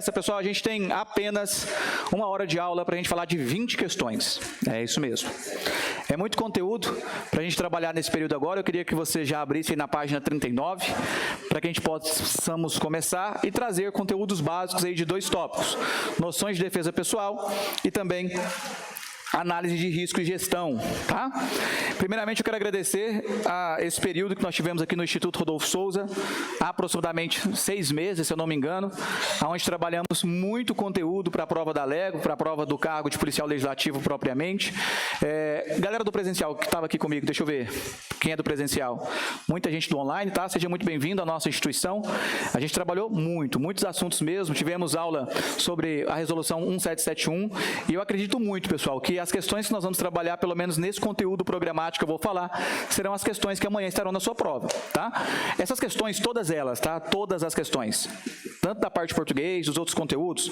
Pessoal, a gente tem apenas 1 hora de aula para a gente falar de 20 questões. É isso mesmo. É muito conteúdo para a gente trabalhar nesse período agora. Eu queria que você já abrisse aí na página 39, para que a gente possamos começar e trazer conteúdos básicos aí de 2 tópicos: noções de defesa pessoal e também análise de risco e gestão, tá? Primeiramente, eu quero agradecer a esse período que nós tivemos aqui no Instituto Rodolfo Souza, há aproximadamente 6 meses, se eu não me engano, onde trabalhamos muito conteúdo para a prova da LEGO, para a prova do cargo de policial legislativo propriamente. Galera do presencial que estava aqui comigo, deixa eu ver quem é do presencial. Muita gente do online, tá? Seja muito bem-vindo à nossa instituição. A gente trabalhou muitos assuntos mesmo. Tivemos aula sobre a resolução 1771 e eu acredito muito, pessoal, que as questões que nós vamos trabalhar, pelo menos nesse conteúdo programático que eu vou falar, serão as questões que amanhã estarão na sua prova, tá? Essas questões, todas elas, tá? Todas as questões, tanto da parte de português, dos outros conteúdos,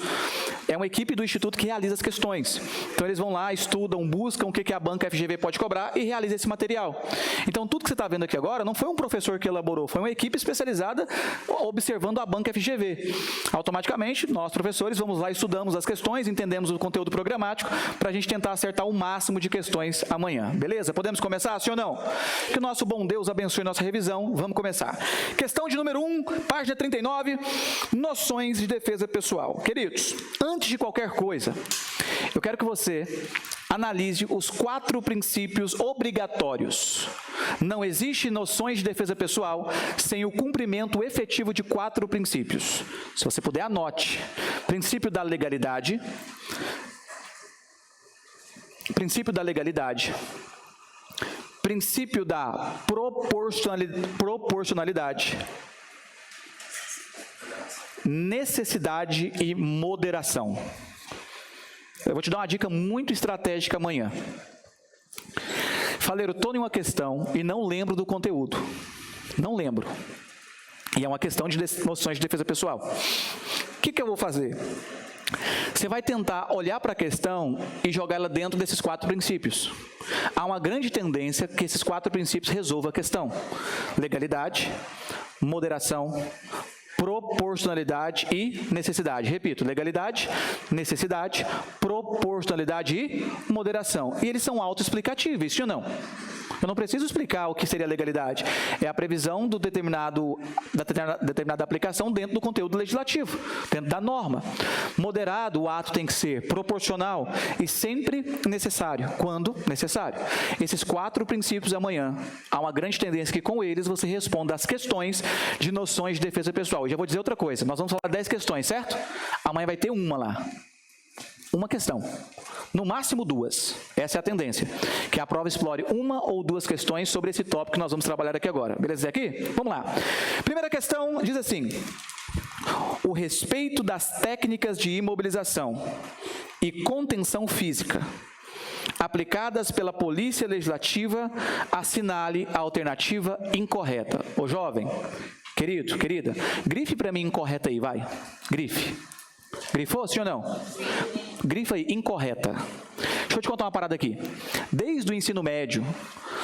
é uma equipe do Instituto que realiza as questões. Então, eles vão lá, estudam, buscam o que a banca FGV pode cobrar e realiza esse material. Então, tudo que você está vendo aqui agora não foi um professor que elaborou, foi uma equipe especializada observando a banca FGV. Automaticamente, nós, professores, vamos lá, estudamos as questões, entendemos o conteúdo programático para a gente tentar acertar o máximo de questões amanhã. Beleza? Podemos começar, sim ou não? Que o nosso bom Deus abençoe nossa revisão. Vamos começar. Questão de número 1, página 39, noções de defesa pessoal. Queridos, antes de qualquer coisa, eu quero que você analise os 4 princípios obrigatórios. Não existe noções de defesa pessoal sem o cumprimento efetivo de 4 princípios. Se você puder, anote. Princípio da legalidade, princípio da legalidade, princípio da proporcionalidade, necessidade e moderação. Eu vou te dar uma dica muito estratégica amanhã. Faleiro, estou em uma questão e não lembro do conteúdo. Não lembro. E é uma questão de noções de defesa pessoal. O que eu vou fazer? Você vai tentar olhar para a questão e jogar ela dentro desses 4 princípios. Há uma grande tendência que esses 4 princípios resolvam a questão: legalidade, moderação, proporcionalidade e necessidade. Repito, legalidade, necessidade, proporcionalidade e moderação. E eles são autoexplicativos, sim ou não? Eu não preciso explicar o que seria legalidade. É a previsão da determinada aplicação dentro do conteúdo legislativo, dentro da norma. Moderado, o ato tem que ser proporcional e sempre necessário, quando necessário. Esses 4 princípios amanhã, há uma grande tendência que com eles você responda às questões de noções de defesa pessoal. E já vou dizer outra coisa, nós vamos falar 10 questões, certo? Amanhã vai ter uma lá. Uma questão. No máximo 2. Essa é a tendência. Que a prova explore 1 ou 2 questões sobre esse tópico que nós vamos trabalhar aqui agora. Beleza aqui? Vamos lá. Primeira questão diz assim: o respeito das técnicas de imobilização e contenção física aplicadas pela Polícia Legislativa, assinale a alternativa incorreta. Ô jovem, querido, querida, grife para mim incorreta aí, vai. Grife. Grifou, sim ou não? Grifa aí, incorreta. Deixa eu te contar uma parada aqui. Desde o ensino médio,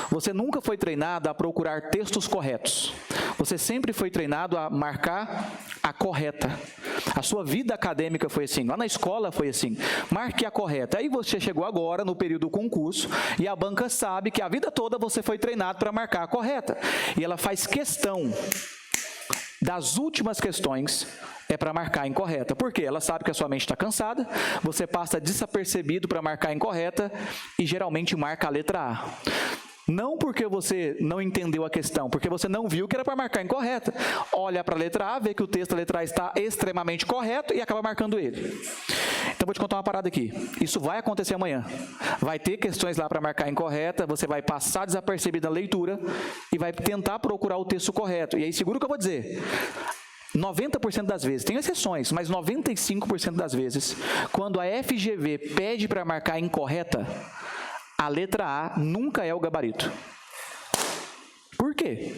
você nunca foi treinado a procurar textos corretos. Você sempre foi treinado a marcar a correta. A sua vida acadêmica foi assim, lá na escola foi assim. Marque a correta. Aí você chegou agora no período do concurso e a banca sabe que a vida toda você foi treinado para marcar a correta. E ela faz questão das últimas questões é para marcar incorreta. Por quê? Ela sabe que a sua mente está cansada, você passa desapercebido para marcar incorreta e geralmente marca a letra A. Não porque você não entendeu a questão, porque você não viu que era para marcar incorreta. Olha para a letra A, vê que o texto da letra A está extremamente correto e acaba marcando ele. Então, vou te contar uma parada aqui. Isso vai acontecer amanhã. Vai ter questões lá para marcar incorreta, você vai passar desapercebido na leitura e vai tentar procurar o texto correto. E aí, segura o que eu vou dizer. 90% das vezes, tem exceções, mas 95% das vezes, quando a FGV pede para marcar incorreta, a letra A nunca é o gabarito. Por quê?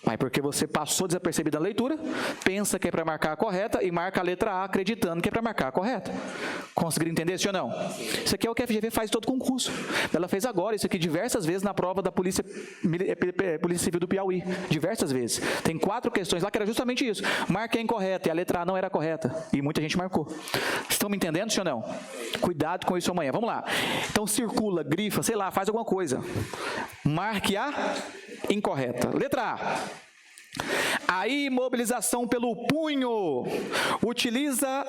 Mas porque você passou desapercebido na leitura, pensa que é para marcar a correta e marca a letra A acreditando que é para marcar a correta. Conseguiram entender isso ou não? Isso aqui é o que a FGV faz em todo concurso. Ela fez agora isso aqui diversas vezes na prova da Polícia Civil do Piauí. Diversas vezes. Tem 4 questões lá que era justamente isso. Marca é incorreta e a letra A não era correta. E muita gente marcou. Estão me entendendo, sim ou não? Cuidado com isso amanhã. Vamos lá. Então circula, grifa, sei lá, faz alguma coisa. Marque a incorreta. Letra A. A imobilização pelo punho utiliza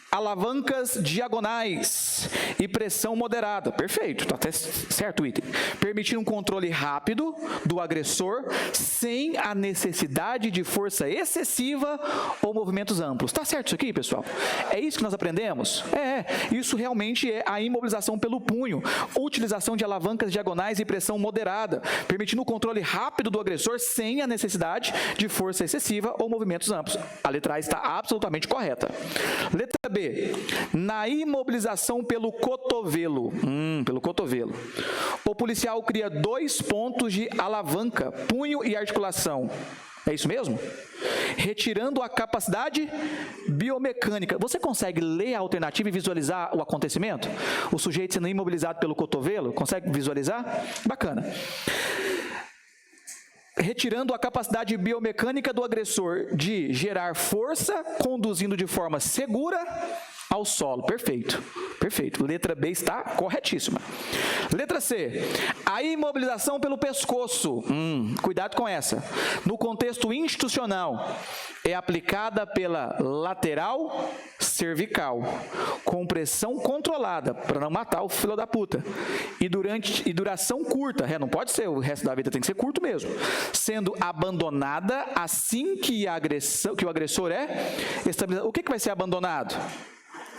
alavancas diagonais e pressão moderada. Perfeito, está até certo o item. Permitindo um controle rápido do agressor sem a necessidade de força excessiva ou movimentos amplos. Está certo isso aqui, pessoal? É isso que nós aprendemos? Isso realmente é a imobilização pelo punho. Utilização de alavancas diagonais e pressão moderada, permitindo o controle rápido do agressor sem a necessidade de força excessiva ou movimentos amplos. A letra A está absolutamente correta. Letra B. Na imobilização pelo cotovelo. Pelo cotovelo. O policial cria 2 pontos de alavanca, punho e articulação. É isso mesmo? Retirando a capacidade biomecânica. Você consegue ler a alternativa e visualizar o acontecimento? O sujeito sendo imobilizado pelo cotovelo? Consegue visualizar? Bacana. Retirando a capacidade biomecânica do agressor de gerar força, conduzindo de forma segura ao solo. Perfeito, perfeito. Letra B está corretíssima. Letra C. A imobilização pelo pescoço. Cuidado com essa. No contexto institucional, é aplicada pela lateral cervical, com pressão controlada, para não matar o filho da puta. E duração curta. Não pode ser, o resto da vida tem que ser curto mesmo. Sendo abandonada assim que o agressor é estabilizado. O que vai ser abandonado?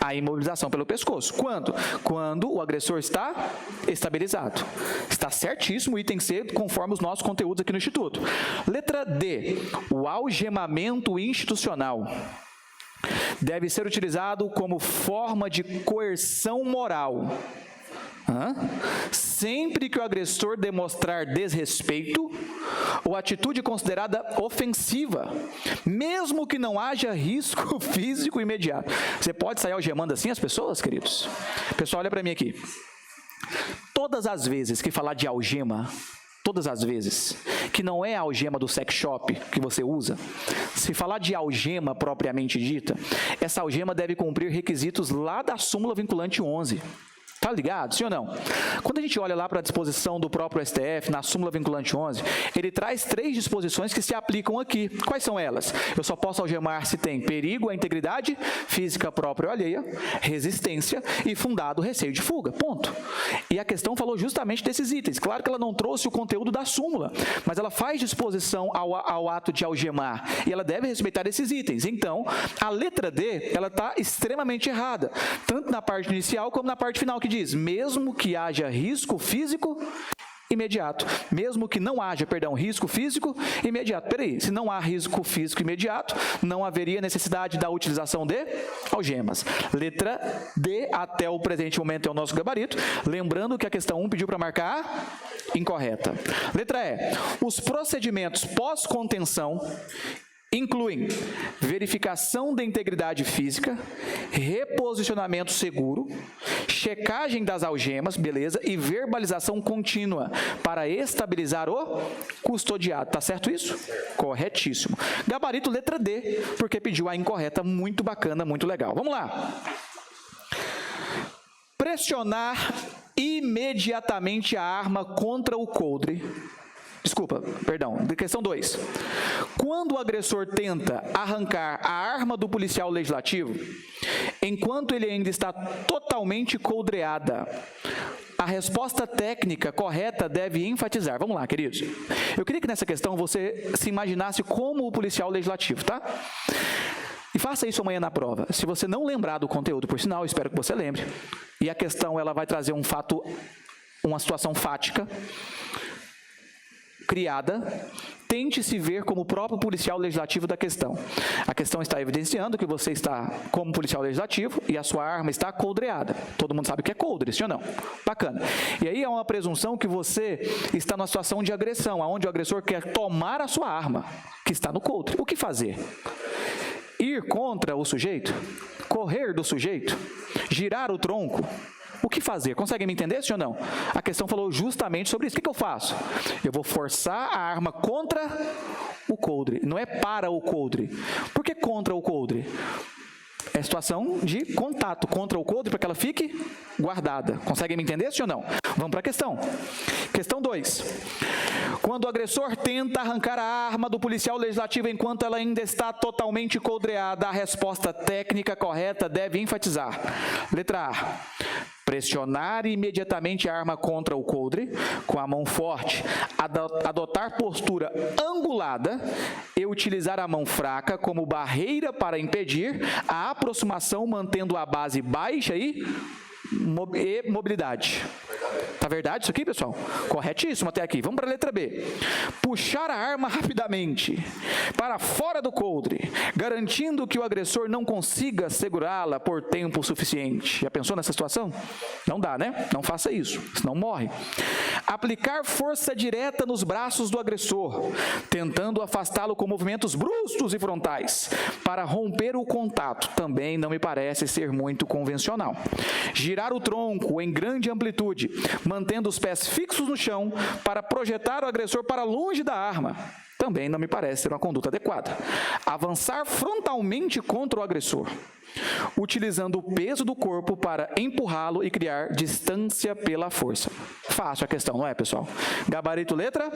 A imobilização pelo pescoço. Quando? Quando o agressor está estabilizado. Está certíssimo, item C, conforme os nossos conteúdos aqui no Instituto. Letra D. O algemamento institucional deve ser utilizado como forma de coerção moral. Sempre que o agressor demonstrar desrespeito ou atitude considerada ofensiva, mesmo que não haja risco físico imediato. Você pode sair algemando assim as pessoas, queridos? Pessoal, olha para mim aqui. Todas as vezes que falar de algema, todas as vezes que não é a algema do sex shop que você usa, se falar de algema propriamente dita, essa algema deve cumprir requisitos lá da súmula vinculante 11. Tá ligado? Sim ou não? Quando a gente olha lá para a disposição do próprio STF, na súmula vinculante 11, ele traz 3 disposições que se aplicam aqui. Quais são elas? Eu só posso algemar se tem perigo à integridade física própria ou alheia, resistência e fundado receio de fuga. Ponto. E a questão falou justamente desses itens. Claro que ela não trouxe o conteúdo da súmula, mas ela faz disposição ao ato de algemar e ela deve respeitar esses itens. Então, a letra D, ela está extremamente errada, tanto na parte inicial como na parte final, que diz, mesmo que haja risco físico imediato. Mesmo que não haja, risco físico imediato. Peraí, se não há risco físico imediato, não haveria necessidade da utilização de algemas. Letra D, até o presente momento, é o nosso gabarito. Lembrando que a questão 1 pediu para marcar incorreta. Letra E, os procedimentos pós-contenção incluem verificação da integridade física, reposicionamento seguro, checagem das algemas, beleza, e verbalização contínua para estabilizar o custodiado. Tá certo isso? Corretíssimo. Gabarito letra D, porque pediu a incorreta, muito bacana, muito legal. Vamos lá. Pressionar imediatamente a arma contra o coldre. Questão 2. Quando o agressor tenta arrancar a arma do policial legislativo, enquanto ele ainda está totalmente coldreada, a resposta técnica correta deve enfatizar. Vamos lá, queridos. Eu queria que nessa questão você se imaginasse como o policial legislativo, tá? E faça isso amanhã na prova. Se você não lembrar do conteúdo, por sinal, eu espero que você lembre. E a questão ela vai trazer um fato, uma situação fática, criada Tente se ver como o próprio policial legislativo da questão. A questão está evidenciando que você está como policial legislativo e a sua arma está coldreada. Todo mundo sabe o que é coldre, sim ou não? Bacana. E aí é uma presunção que você está numa situação de agressão, onde o agressor quer tomar a sua arma, que está no coldre. O que fazer? Ir contra o sujeito? Correr do sujeito? Girar o tronco? O que fazer? Conseguem me entender, sim ou não? A questão falou justamente sobre isso. O que eu faço? Eu vou forçar a arma contra o coldre, não é para o coldre. Por que contra o coldre? É situação de contato contra o coldre para que ela fique guardada. Conseguem me entender, sim ou não? Vamos para a questão. Questão 2. Quando o agressor tenta arrancar a arma do policial legislativo enquanto ela ainda está totalmente coldreada, a resposta técnica correta deve enfatizar. Letra A. Pressionar imediatamente a arma contra o coldre com a mão forte, adotar postura angulada e utilizar a mão fraca como barreira para impedir a aproximação, mantendo a base baixa e mobilidade. Tá verdade isso aqui, pessoal? Corretíssimo até aqui. Vamos para a letra B. Puxar a arma rapidamente para fora do coldre, garantindo que o agressor não consiga segurá-la por tempo suficiente. Já pensou nessa situação? Não dá, né? Não faça isso, senão morre. Aplicar força direta nos braços do agressor, tentando afastá-lo com movimentos bruscos e frontais, para romper o contato. Também não me parece ser muito convencional. Girar o tronco em grande amplitude, mantendo os pés fixos no chão para projetar o agressor para longe da arma. Também não me parece ser uma conduta adequada. Avançar frontalmente contra o agressor, utilizando o peso do corpo para empurrá-lo e criar distância pela força. Fácil a questão, não é, pessoal? Gabarito letra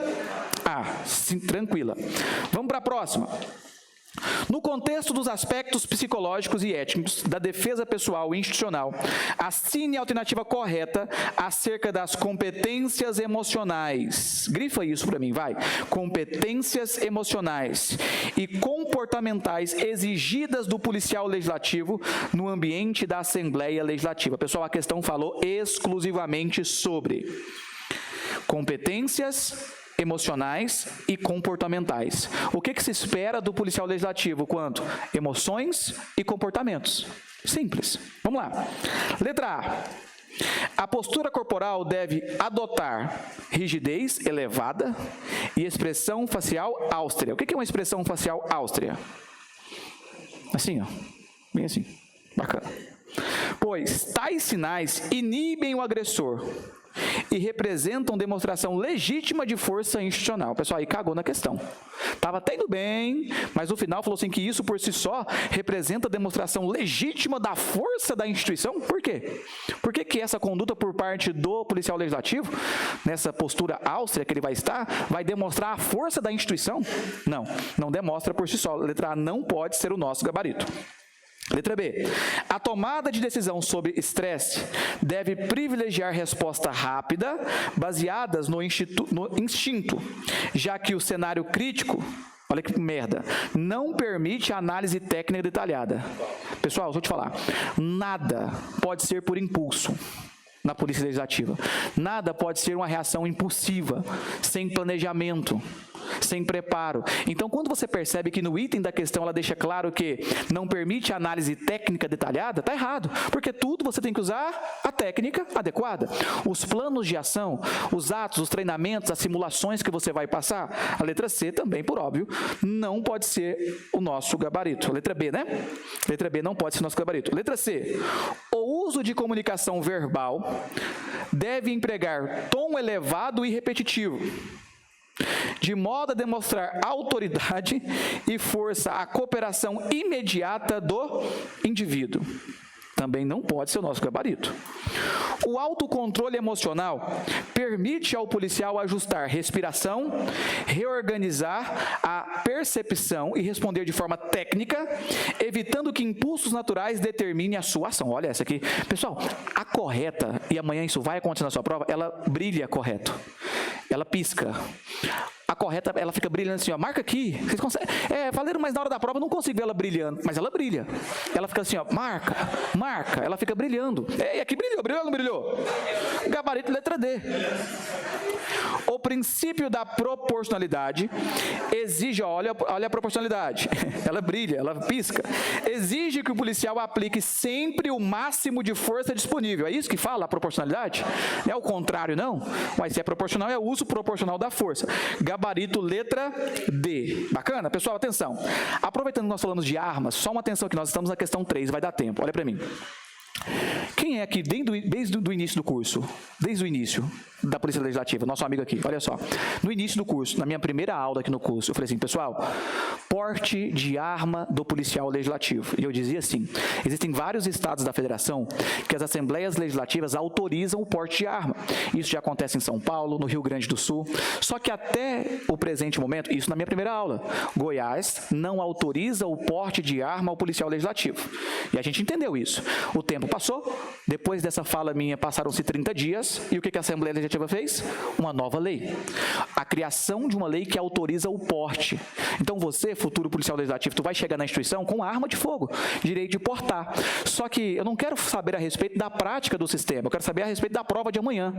A. Sim, tranquila. Vamos para a próxima. No contexto dos aspectos psicológicos e étnicos da defesa pessoal e institucional, assine a alternativa correta acerca das competências emocionais. Grifa isso para mim, vai. Competências emocionais e comportamentais exigidas do policial legislativo no ambiente da Assembleia Legislativa. Pessoal, a questão falou exclusivamente sobre competências emocionais e comportamentais. O que se espera do policial legislativo quanto emoções e comportamentos? Simples. Vamos lá. Letra A. A postura corporal deve adotar rigidez elevada e expressão facial austera. O que é uma expressão facial austera? Assim, ó. Bem assim. Bacana. Pois tais sinais inibem o agressor e representam demonstração legítima de força institucional. O pessoal aí cagou na questão. Estava até indo bem, mas no final falou assim que isso por si só representa demonstração legítima da força da instituição. Por quê? Por que essa conduta por parte do policial legislativo, nessa postura austera que ele vai estar, vai demonstrar a força da instituição? Não, não demonstra por si só. Letra A não pode ser o nosso gabarito. Letra B. A tomada de decisão sobre estresse deve privilegiar resposta rápida, baseadas no instinto, já que o cenário crítico, olha que merda, não permite análise técnica detalhada. Pessoal, vou te falar, nada pode ser por impulso na polícia legislativa. Nada pode ser uma reação impulsiva, sem planejamento, sem preparo. Então, quando você percebe que no item da questão ela deixa claro que não permite análise técnica detalhada, está errado, porque tudo você tem que usar a técnica adequada. Os planos de ação, os atos, os treinamentos, as simulações que você vai passar, a letra C também, por óbvio, não pode ser o nosso gabarito. A letra B, né? Letra B não pode ser o nosso gabarito. Letra C. O uso de comunicação verbal deve empregar tom elevado e repetitivo, de modo a demonstrar autoridade e força à cooperação imediata do indivíduo. Também não pode ser o nosso gabarito. O autocontrole emocional permite ao policial ajustar respiração, reorganizar a percepção e responder de forma técnica, evitando que impulsos naturais determinem a sua ação. Olha essa aqui. Pessoal, a correta, e amanhã isso vai acontecer na sua prova, ela brilha correto. Ela pisca. A correta, ela fica brilhando assim, ó, marca aqui. Vocês conseguem? Valeram, mas na hora da prova eu não consigo ver ela brilhando, mas ela brilha. Ela fica assim, ó, marca, ela fica brilhando. E aqui brilhou ou não brilhou? Gabarito letra D. O princípio da proporcionalidade exige, olha a proporcionalidade, ela brilha, ela pisca, exige que o policial aplique sempre o máximo de força disponível. É isso que fala a proporcionalidade? Não é o contrário, não? Mas se é proporcional, é o uso proporcional da força. Gabarito letra D. Bacana? Pessoal, atenção. Aproveitando que nós falamos de armas, só uma atenção que nós estamos na questão 3, vai dar tempo. Olha para mim. Quem é aqui desde o início do curso? Desde o início da Polícia Legislativa, nosso amigo aqui, olha só. No início do curso, na minha primeira aula aqui no curso, eu falei assim, pessoal, porte de arma do policial legislativo. E eu dizia assim, existem vários estados da federação que as assembleias legislativas autorizam o porte de arma. Isso já acontece em São Paulo, no Rio Grande do Sul. Só que até o presente momento, isso na minha primeira aula, Goiás não autoriza o porte de arma ao policial legislativo. E a gente entendeu isso. O tempo passou, depois dessa fala minha passaram-se 30 dias, e o que a Assembleia Legislativa fez? Uma nova lei. A criação de uma lei que autoriza o porte. Então você, futuro policial legislativo, tu vai chegar na instituição com arma de fogo, direito de portar. Só que eu não quero saber a respeito da prática do sistema, eu quero saber a respeito da prova de amanhã.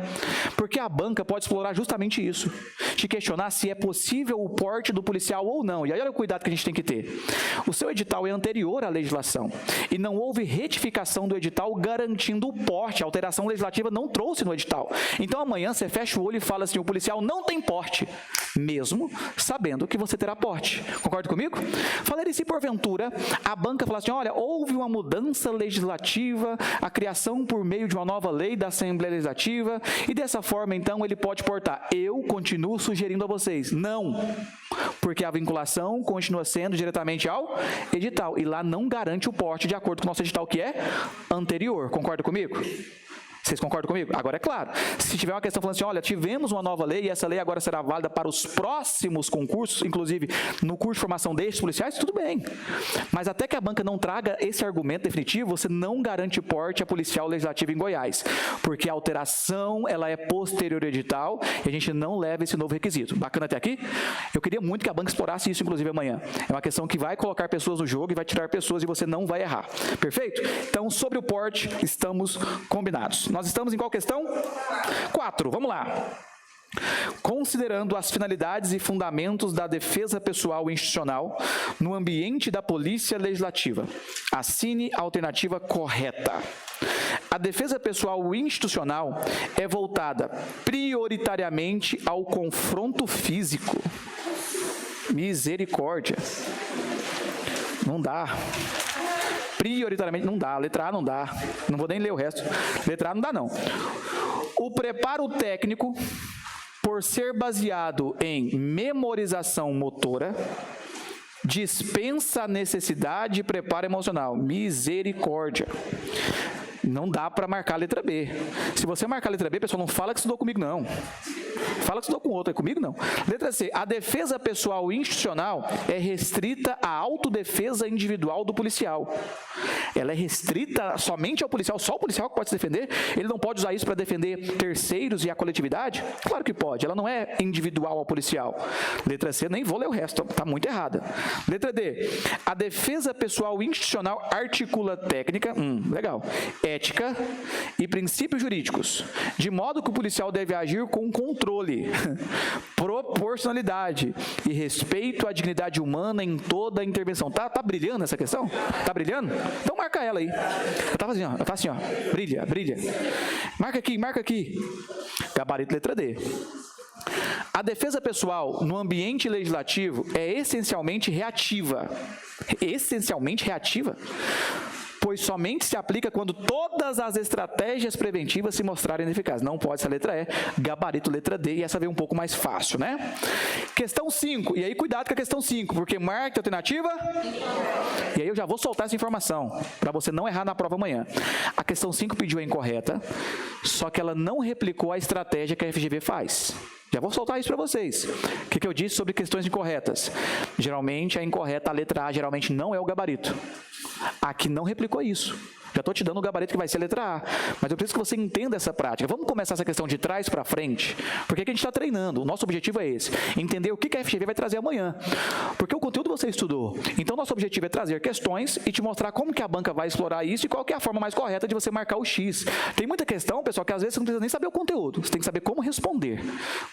Porque a banca pode explorar justamente isso, te questionar se é possível o porte do policial ou não. E aí olha o cuidado que a gente tem que ter. O seu edital é anterior à legislação, e não houve retificação do edital garantindo o porte. A alteração legislativa não trouxe no edital. Então amanhã você fecha o olho e fala assim, o policial não tem porte, mesmo sabendo que você terá porte. Concorda comigo? Falei, se porventura a banca falar assim, olha, houve uma mudança legislativa, a criação por meio de uma nova lei da Assembleia Legislativa, e dessa forma, então, ele pode portar. Eu continuo sugerindo a vocês, não, porque a vinculação continua sendo diretamente ao edital, e lá não garante o porte de acordo com o nosso edital, que é anterior. Concorda comigo? Vocês concordam comigo? Agora é claro, se tiver uma questão falando assim, olha, tivemos uma nova lei e essa lei agora será válida para os próximos concursos, inclusive no curso de formação destes policiais, tudo bem. Mas até que a banca não traga esse argumento definitivo, você não garante porte a policial legislativo em Goiás, porque a alteração, ela é posterior ao edital e a gente não leva esse novo requisito. Bacana até aqui? Eu queria muito que a banca explorasse isso, inclusive, amanhã. É uma questão que vai colocar pessoas no jogo e vai tirar pessoas e você não vai errar. Perfeito? Então, sobre o porte, estamos combinados. Nós estamos em qual questão? 4, vamos lá. Considerando as finalidades e fundamentos da defesa pessoal institucional no ambiente da Polícia Legislativa, assine a alternativa correta. A defesa pessoal institucional é voltada prioritariamente ao confronto físico. Misericórdia. Não dá. Prioritariamente não dá, letra A não dá, não vou nem ler o resto, letra A não dá não. O preparo técnico, por ser baseado em memorização motora, dispensa a necessidade de preparo emocional. Misericórdia. Não dá para marcar a letra B. Se você marcar a letra B, pessoal, não fala que estudou comigo, não. Fala que estudou com outro, é comigo, não. Letra C. A defesa pessoal institucional é restrita à autodefesa individual do policial. Ela é restrita somente ao policial, só o policial que pode se defender? Ele não pode usar isso para defender terceiros e a coletividade? Claro que pode, ela não é individual ao policial. Letra C, nem vou ler o resto, está muito errada. Letra D. A defesa pessoal institucional articula técnica, legal, ética e princípios jurídicos, de modo que o policial deve agir com controle, proporcionalidade e respeito à dignidade humana em toda a intervenção. Tá brilhando essa questão? Tá brilhando? Então marca ela aí. Eu tava assim, ó, brilha, brilha. Marca aqui. Gabarito letra D. A defesa pessoal no ambiente legislativo é essencialmente reativa. Essencialmente reativa? Pois somente se aplica quando todas as estratégias preventivas se mostrarem ineficazes. Não pode ser a letra E, gabarito letra D, e essa veio um pouco mais fácil, né? Questão 5, e aí cuidado com a questão 5, porque marca a alternativa, e aí eu já vou soltar essa informação, para você não errar na prova amanhã. A questão 5 pediu a incorreta, só que ela não replicou a estratégia que a FGV faz. Já vou soltar isso para vocês. O que eu disse sobre questões incorretas? Geralmente, a incorreta, a letra A, geralmente não é o gabarito. Aqui não replicou isso. Já estou te dando o gabarito que vai ser a letra A. Mas eu preciso que você entenda essa prática. Vamos começar essa questão de trás para frente, porque aqui a gente está treinando. O nosso objetivo é esse, entender o que a FGV vai trazer amanhã. Porque o conteúdo você estudou. Então, nosso objetivo é trazer questões e te mostrar como que a banca vai explorar isso e qual que é a forma mais correta de você marcar o X. Tem muita questão, pessoal, que às vezes você não precisa nem saber o conteúdo. Você tem que saber como responder,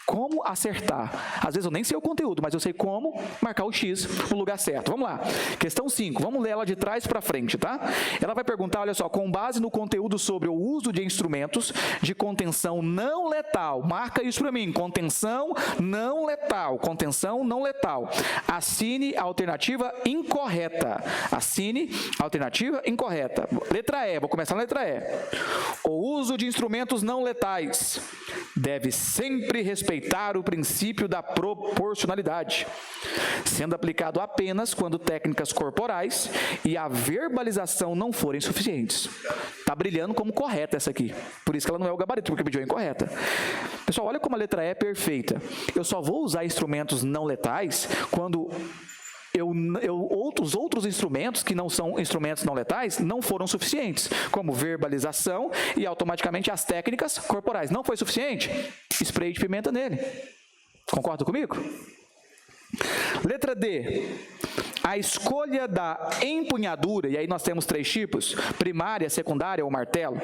como acertar. Às vezes eu nem sei o conteúdo, mas eu sei como marcar o X no lugar certo. Vamos lá. Questão 5. Vamos ler ela de trás para frente, tá? Ela vai perguntar, olha só, com base no conteúdo sobre o uso de instrumentos de contenção não letal. Marca isso para mim. Contenção não letal. Contenção não letal. Assine a alternativa incorreta. Assine a alternativa incorreta. Letra E. Vou começar na letra E. O uso de instrumentos não letais deve sempre respeitar o princípio da proporcionalidade, sendo aplicado apenas quando técnicas corporais e a verbalização não forem suficientes. Está brilhando como correta essa aqui. Por isso que ela não é o gabarito, porque pediu a incorreta. Pessoal, olha como a letra E é perfeita. Eu só vou usar instrumentos não letais quando os outros instrumentos, que não são instrumentos não letais, não foram suficientes, como verbalização e automaticamente as técnicas corporais. Não foi suficiente? Spray de pimenta nele. Concorda comigo? Letra D. A escolha da empunhadura, e aí nós temos 3 tipos, primária, secundária ou martelo,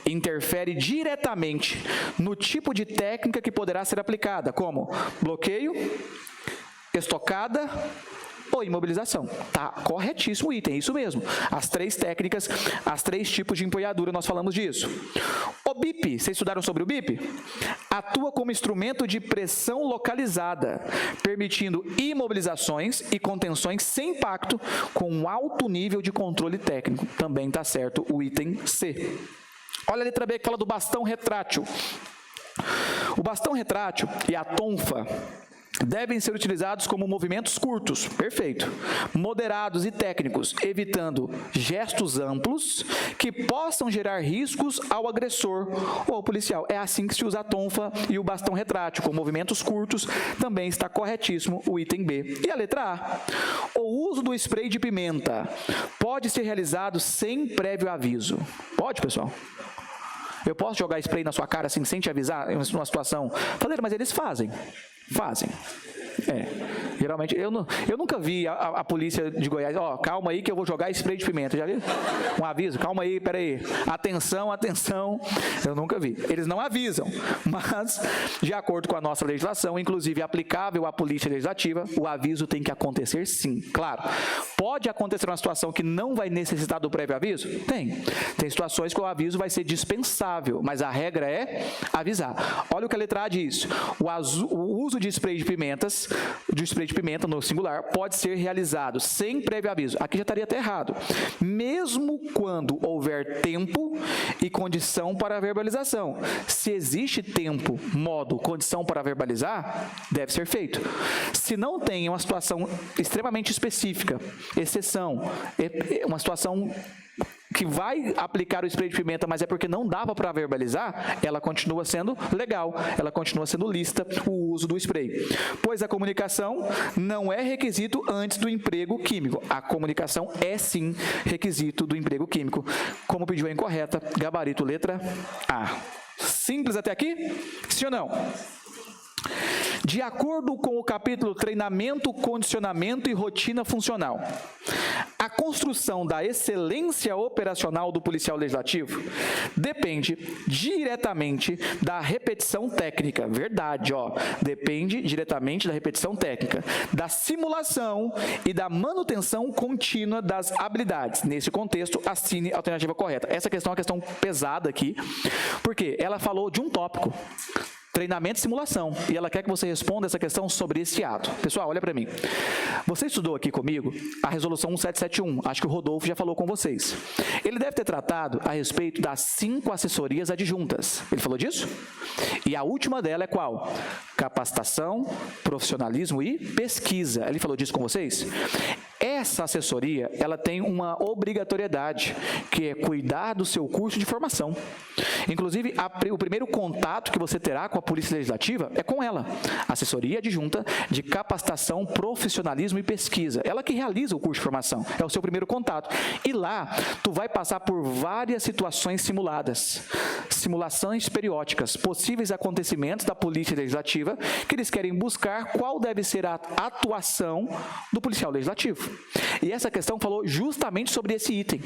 interfere diretamente no tipo de técnica que poderá ser aplicada, como bloqueio, estocada ou imobilização. Tá corretíssimo o item, isso mesmo. As 3 técnicas, as 3 tipos de empunhadura, nós falamos disso. O BIP, vocês estudaram sobre o BIP? Atua como instrumento de pressão localizada, permitindo imobilizações e contenções sem impacto, com um alto nível de controle técnico. Também está certo o item C. Olha a letra B que fala do bastão retrátil. O bastão retrátil e a tonfa devem ser utilizados como movimentos curtos, perfeito, moderados e técnicos, evitando gestos amplos que possam gerar riscos ao agressor ou ao policial. É assim que se usa a tonfa e o bastão retrátil, com movimentos curtos, também está corretíssimo o item B. E a letra A. O uso do spray de pimenta pode ser realizado sem prévio aviso. Pode, pessoal? Eu posso jogar spray na sua cara assim, sem te avisar, em uma situação? Falei, mas eles fazem. Fazem. Geralmente, eu nunca vi a polícia de Goiás, calma aí que eu vou jogar spray de pimenta, já viu? Um aviso, calma aí, peraí, atenção, atenção, eu nunca vi. Eles não avisam, mas, de acordo com a nossa legislação, inclusive aplicável à polícia legislativa, o aviso tem que acontecer sim, claro. Pode acontecer uma situação que não vai necessitar do prévio aviso? Tem. Tem situações que o aviso vai ser dispensável, mas a regra é avisar. Olha o que a letra A diz, o uso de spray de pimenta no singular pode ser realizado sem prévio aviso. Aqui já estaria até errado. Mesmo quando houver tempo e condição para a verbalização. Se existe tempo, modo, condição para verbalizar, deve ser feito. Se não tem uma situação extremamente específica, exceção, uma situação que vai aplicar o spray de pimenta, mas é porque não dava para verbalizar, ela continua sendo legal, ela continua sendo lícita o uso do spray. Pois a comunicação não é requisito antes do emprego químico. A comunicação é sim requisito do emprego químico. Como pediu a incorreta, gabarito letra A. Simples até aqui? Sim ou não? De acordo com o capítulo Treinamento, Condicionamento e Rotina Funcional, a construção da excelência operacional do policial legislativo depende diretamente da repetição técnica. Verdade, depende diretamente da repetição técnica, da simulação e da manutenção contínua das habilidades. Nesse contexto, assine a alternativa correta. Essa questão é uma questão pesada aqui, porque ela falou de um tópico. Treinamento e simulação. E ela quer que você responda essa questão sobre esse ato. Pessoal, olha para mim. Você estudou aqui comigo a resolução 1771. Acho que o Rodolfo já falou com vocês. Ele deve ter tratado a respeito das 5 assessorias adjuntas. Ele falou disso? E a última dela é qual? Capacitação, profissionalismo e pesquisa. Ele falou disso com vocês? Essa assessoria, ela tem uma obrigatoriedade, que é cuidar do seu curso de formação. Inclusive, o primeiro contato que você terá com a Polícia Legislativa é com ela, Assessoria Adjunta de Capacitação, Profissionalismo e Pesquisa. Ela que realiza o curso de formação, é o seu primeiro contato. E lá, tu vai passar por várias situações simuladas, simulações periódicas, possíveis acontecimentos da Polícia Legislativa, que eles querem buscar qual deve ser a atuação do policial legislativo. E essa questão falou justamente sobre esse item,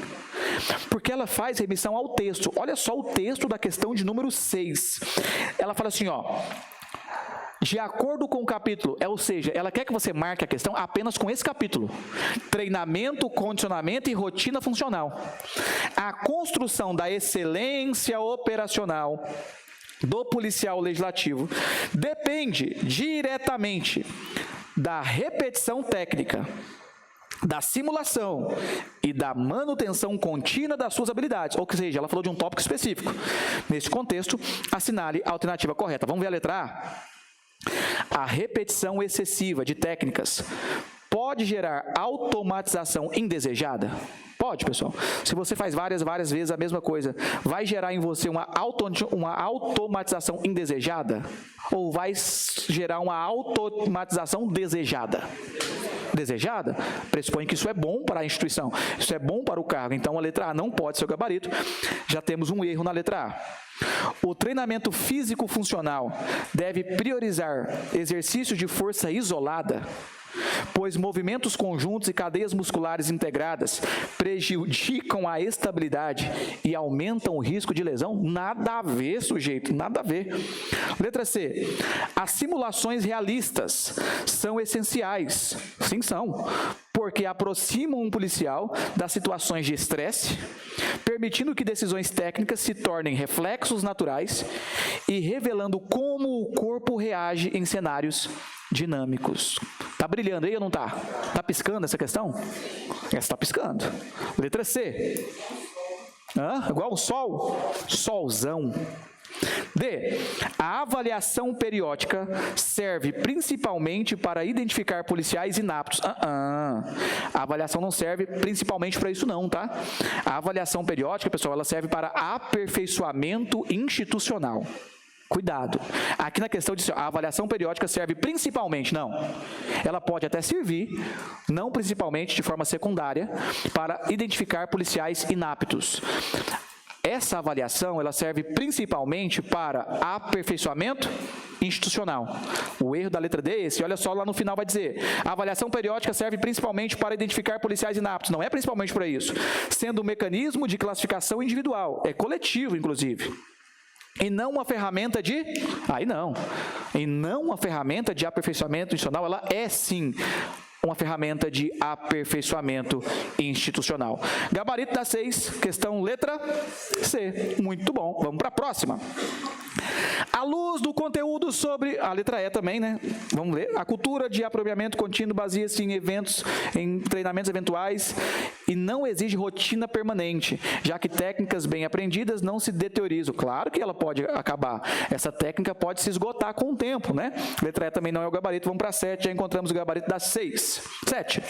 porque ela faz remissão ao texto. Olha só o texto da questão de número 6. Ela fala assim, ó, de acordo com o capítulo, ou seja, ela quer que você marque a questão apenas com esse capítulo. Treinamento, condicionamento e rotina funcional. A construção da excelência operacional do policial legislativo depende diretamente da repetição técnica, da simulação e da manutenção contínua das suas habilidades. Ou seja, ela falou de um tópico específico. Neste contexto, assinale a alternativa correta. Vamos ver a letra A? A repetição excessiva de técnicas pode gerar automatização indesejada? Pode, pessoal. Se você faz várias vezes a mesma coisa, vai gerar em você uma automatização indesejada? Ou vai gerar uma automatização desejada? Desejada? Pressupõe que isso é bom para a instituição, isso é bom para o cargo. Então, a letra A não pode ser o gabarito. Já temos um erro na letra A. O treinamento físico-funcional deve priorizar exercícios de força isolada, pois movimentos conjuntos e cadeias musculares integradas prejudicam a estabilidade e aumentam o risco de lesão? Nada a ver, sujeito, nada a ver. Letra C. As simulações realistas são essenciais. Sim, são. Porque aproximam um policial das situações de estresse, permitindo que decisões técnicas se tornem reflexos naturais e revelando como o corpo reage em cenários dinâmicos. Tá brilhando aí ou não tá? Tá piscando essa questão? Essa tá piscando. Letra C. Igual o sol? Solzão. D. A avaliação periódica serve principalmente para identificar policiais inaptos. A avaliação não serve principalmente para isso não, tá? A avaliação periódica, pessoal, ela serve para aperfeiçoamento institucional. Cuidado. Aqui na questão de a avaliação periódica serve principalmente, não. Ela pode até servir, não principalmente de forma secundária, para identificar policiais inaptos. Essa avaliação, ela serve principalmente para aperfeiçoamento institucional. O erro da letra D é esse. Olha só, lá no final vai dizer, a avaliação periódica serve principalmente para identificar policiais inaptos. Não é principalmente para isso. Sendo um mecanismo de classificação individual. É coletivo, inclusive. E não uma ferramenta de... Aí não. E não uma ferramenta de aperfeiçoamento institucional. Ela é, sim, uma ferramenta de aperfeiçoamento institucional. Gabarito da 6, questão letra C. Muito bom. Vamos para a próxima. À luz do conteúdo sobre... A letra E também, né? Vamos ler. A cultura de apropriamento contínuo baseia-se em treinamentos eventuais e não exige rotina permanente, já que técnicas bem aprendidas não se deteriorizam. Claro que ela pode acabar. Essa técnica pode se esgotar com o tempo, né? Letra E também não é o gabarito. Vamos para a 7. Já encontramos o gabarito da 6. 7.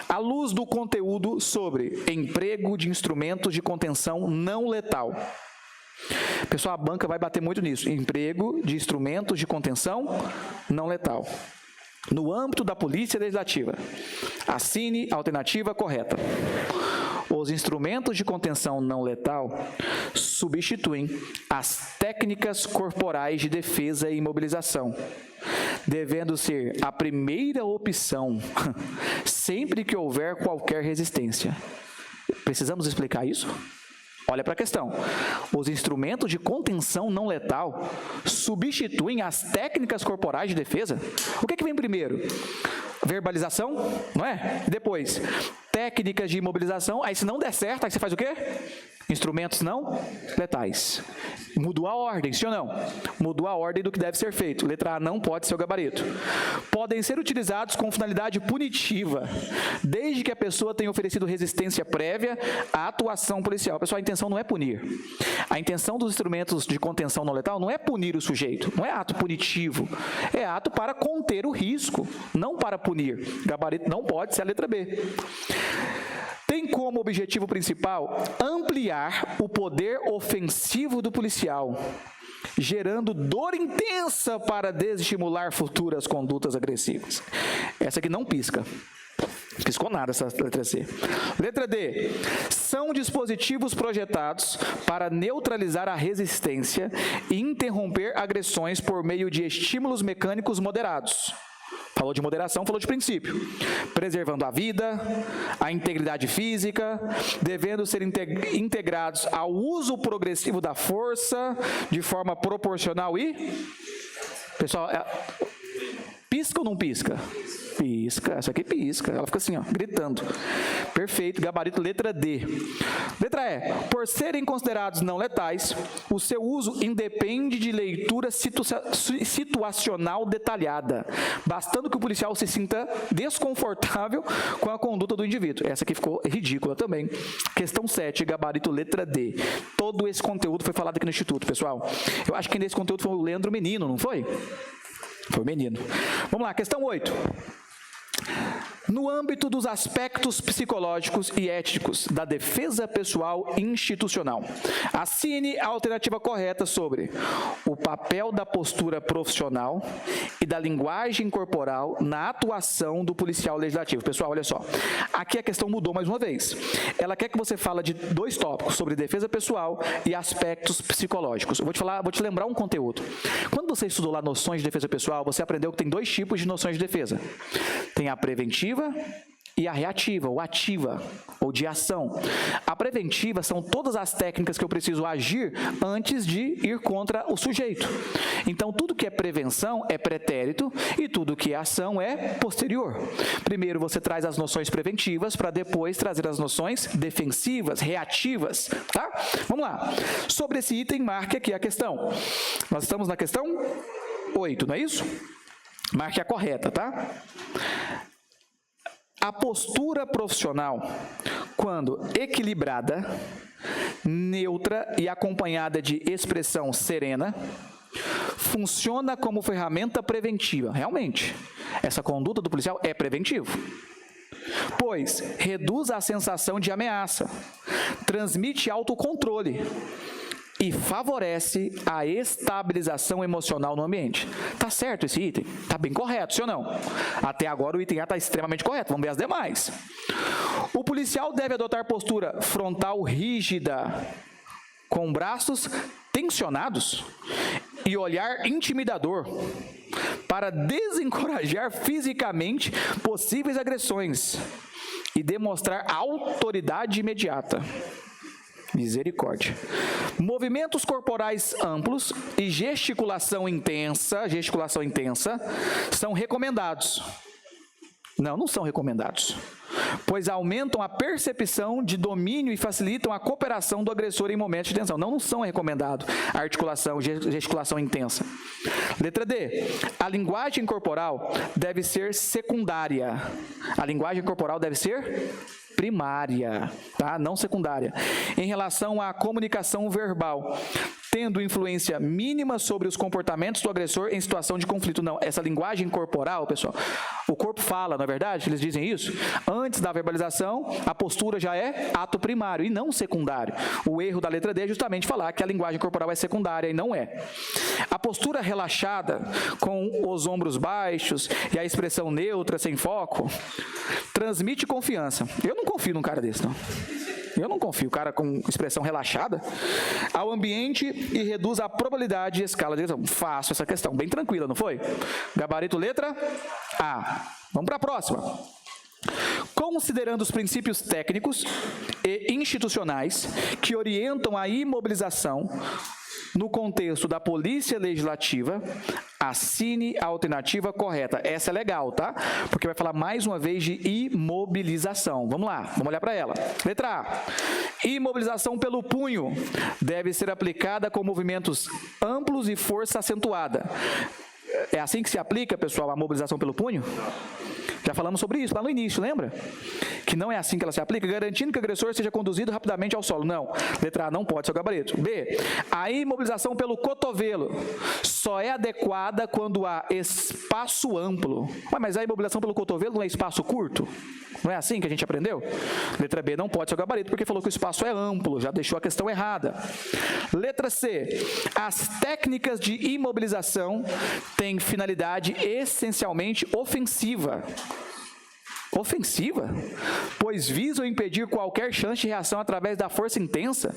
À luz do conteúdo sobre emprego de instrumentos de contenção não letal. Pessoal, a banca vai bater muito nisso. Emprego de instrumentos de contenção não letal. No âmbito da Polícia Legislativa, assine a alternativa correta. Os instrumentos de contenção não letal substituem as técnicas corporais de defesa e imobilização, devendo ser a primeira opção sempre que houver qualquer resistência. Precisamos explicar isso? Olha para a questão. Os instrumentos de contenção não letal substituem as técnicas corporais de defesa? O que vem primeiro? Verbalização, não é? E depois, técnicas de imobilização. Aí, se não der certo, aí você faz o quê? Instrumentos não letais. Mudou a ordem, sim ou não? Mudou a ordem do que deve ser feito. Letra A não pode ser o gabarito. Podem ser utilizados com finalidade punitiva, desde que a pessoa tenha oferecido resistência prévia à atuação policial. Pessoal, a intenção não é punir. A intenção dos instrumentos de contenção não letal não é punir o sujeito, não é ato punitivo. É ato para conter o risco, não para punir. Gabarito não pode ser a letra B. Tem como objetivo principal ampliar o poder ofensivo do policial. gerando dor intensa para desestimular futuras condutas agressivas. Essa aqui não pisca. Piscou nada essa letra C. Letra D. São dispositivos projetados para neutralizar a resistência e interromper agressões por meio de estímulos mecânicos moderados. Falou de moderação, falou de princípio. Preservando a vida, a integridade física, devendo ser integrados ao uso progressivo da força, de forma proporcional e... Pessoal, pisca ou não pisca? Pisca, essa aqui pisca, ela fica assim, ó, gritando. Perfeito, gabarito letra D. Letra E. Por serem considerados não letais, o seu uso independe de leitura situacional detalhada, bastando que o policial se sinta desconfortável com a conduta do indivíduo. Essa aqui ficou ridícula também. Questão 7, gabarito letra D. Todo esse conteúdo foi falado aqui no Instituto, pessoal. Eu acho que nesse conteúdo foi o Leandro Menino, não foi? Foi o menino. Vamos lá, questão 8. No âmbito dos aspectos psicológicos e éticos da defesa pessoal institucional, assine a alternativa correta sobre o papel da postura profissional e da linguagem corporal na atuação do policial legislativo. Pessoal, olha só, aqui a questão mudou mais uma vez. Ela quer que você fale de 2 tópicos, sobre defesa pessoal e aspectos psicológicos. Eu vou te lembrar um conteúdo. Quando você estudou lá noções de defesa pessoal, você aprendeu que tem 2 tipos de noções de defesa. Tem a preventiva e a reativa, ou ativa, ou de ação. A preventiva são todas as técnicas que eu preciso agir antes de ir contra o sujeito. Então, tudo que é prevenção é pretérito e tudo que é ação é posterior. Primeiro você traz as noções preventivas para depois trazer as noções defensivas, reativas, tá? Vamos lá. Sobre esse item, marque aqui a questão. Nós estamos na questão 8, não é isso? Marque a correta, tá? A postura profissional, quando equilibrada, neutra e acompanhada de expressão serena, funciona como ferramenta preventiva. Realmente, essa conduta do policial é preventiva, pois reduz a sensação de ameaça, transmite autocontrole e favorece a estabilização emocional no ambiente. Tá certo esse item? Tá bem correto, sim ou não? Até agora o item A está extremamente correto, vamos ver as demais. O policial deve adotar postura frontal rígida, com braços tensionados e olhar intimidador, para desencorajar fisicamente possíveis agressões e demonstrar autoridade imediata. Misericórdia. Movimentos corporais amplos e gesticulação intensa são recomendados. Não são recomendados, pois aumentam a percepção de domínio e facilitam a cooperação do agressor em momentos de tensão. Não são recomendados a articulação, gesticulação intensa. Letra D. A linguagem corporal deve ser secundária. A linguagem corporal deve ser primária, tá? Não secundária. Em relação à comunicação verbal, tendo influência mínima sobre os comportamentos do agressor em situação de conflito. Não, essa linguagem corporal, pessoal, o corpo fala, não é verdade? Eles dizem isso. Antes da verbalização, a postura já é ato primário e não secundário. O erro da letra D é justamente falar que a linguagem corporal é secundária e não é. A postura relaxada, com os ombros baixos e a expressão neutra, sem foco, transmite confiança. Eu não confio num cara desse, não. Eu não confio, o cara com expressão relaxada, ao ambiente e reduz a probabilidade de escala de agressão. Fácil essa questão, bem tranquila, não foi? Gabarito letra A. Vamos para a próxima. Considerando os princípios técnicos e institucionais que orientam a imobilização no contexto da polícia legislativa, assine a alternativa correta. Essa é legal, tá? Porque vai falar mais uma vez de imobilização. Vamos lá, vamos olhar para ela. Letra A. Imobilização pelo punho deve ser aplicada com movimentos amplos e força acentuada. É assim que se aplica, pessoal, a mobilização pelo punho? Já falamos sobre isso lá no início, lembra? Que não é assim que ela se aplica, garantindo que o agressor seja conduzido rapidamente ao solo. Não. Letra A, não pode ser o gabarito. B, a imobilização pelo cotovelo só é adequada quando há espaço amplo. Ué, mas a imobilização pelo cotovelo não é espaço curto? Não é assim que a gente aprendeu? Letra B, não pode ser o gabarito, porque falou que o espaço é amplo, já deixou a questão errada. Letra C, as técnicas de imobilização têm finalidade essencialmente ofensiva. Ofensiva? Pois visam impedir qualquer chance de reação através da força intensa?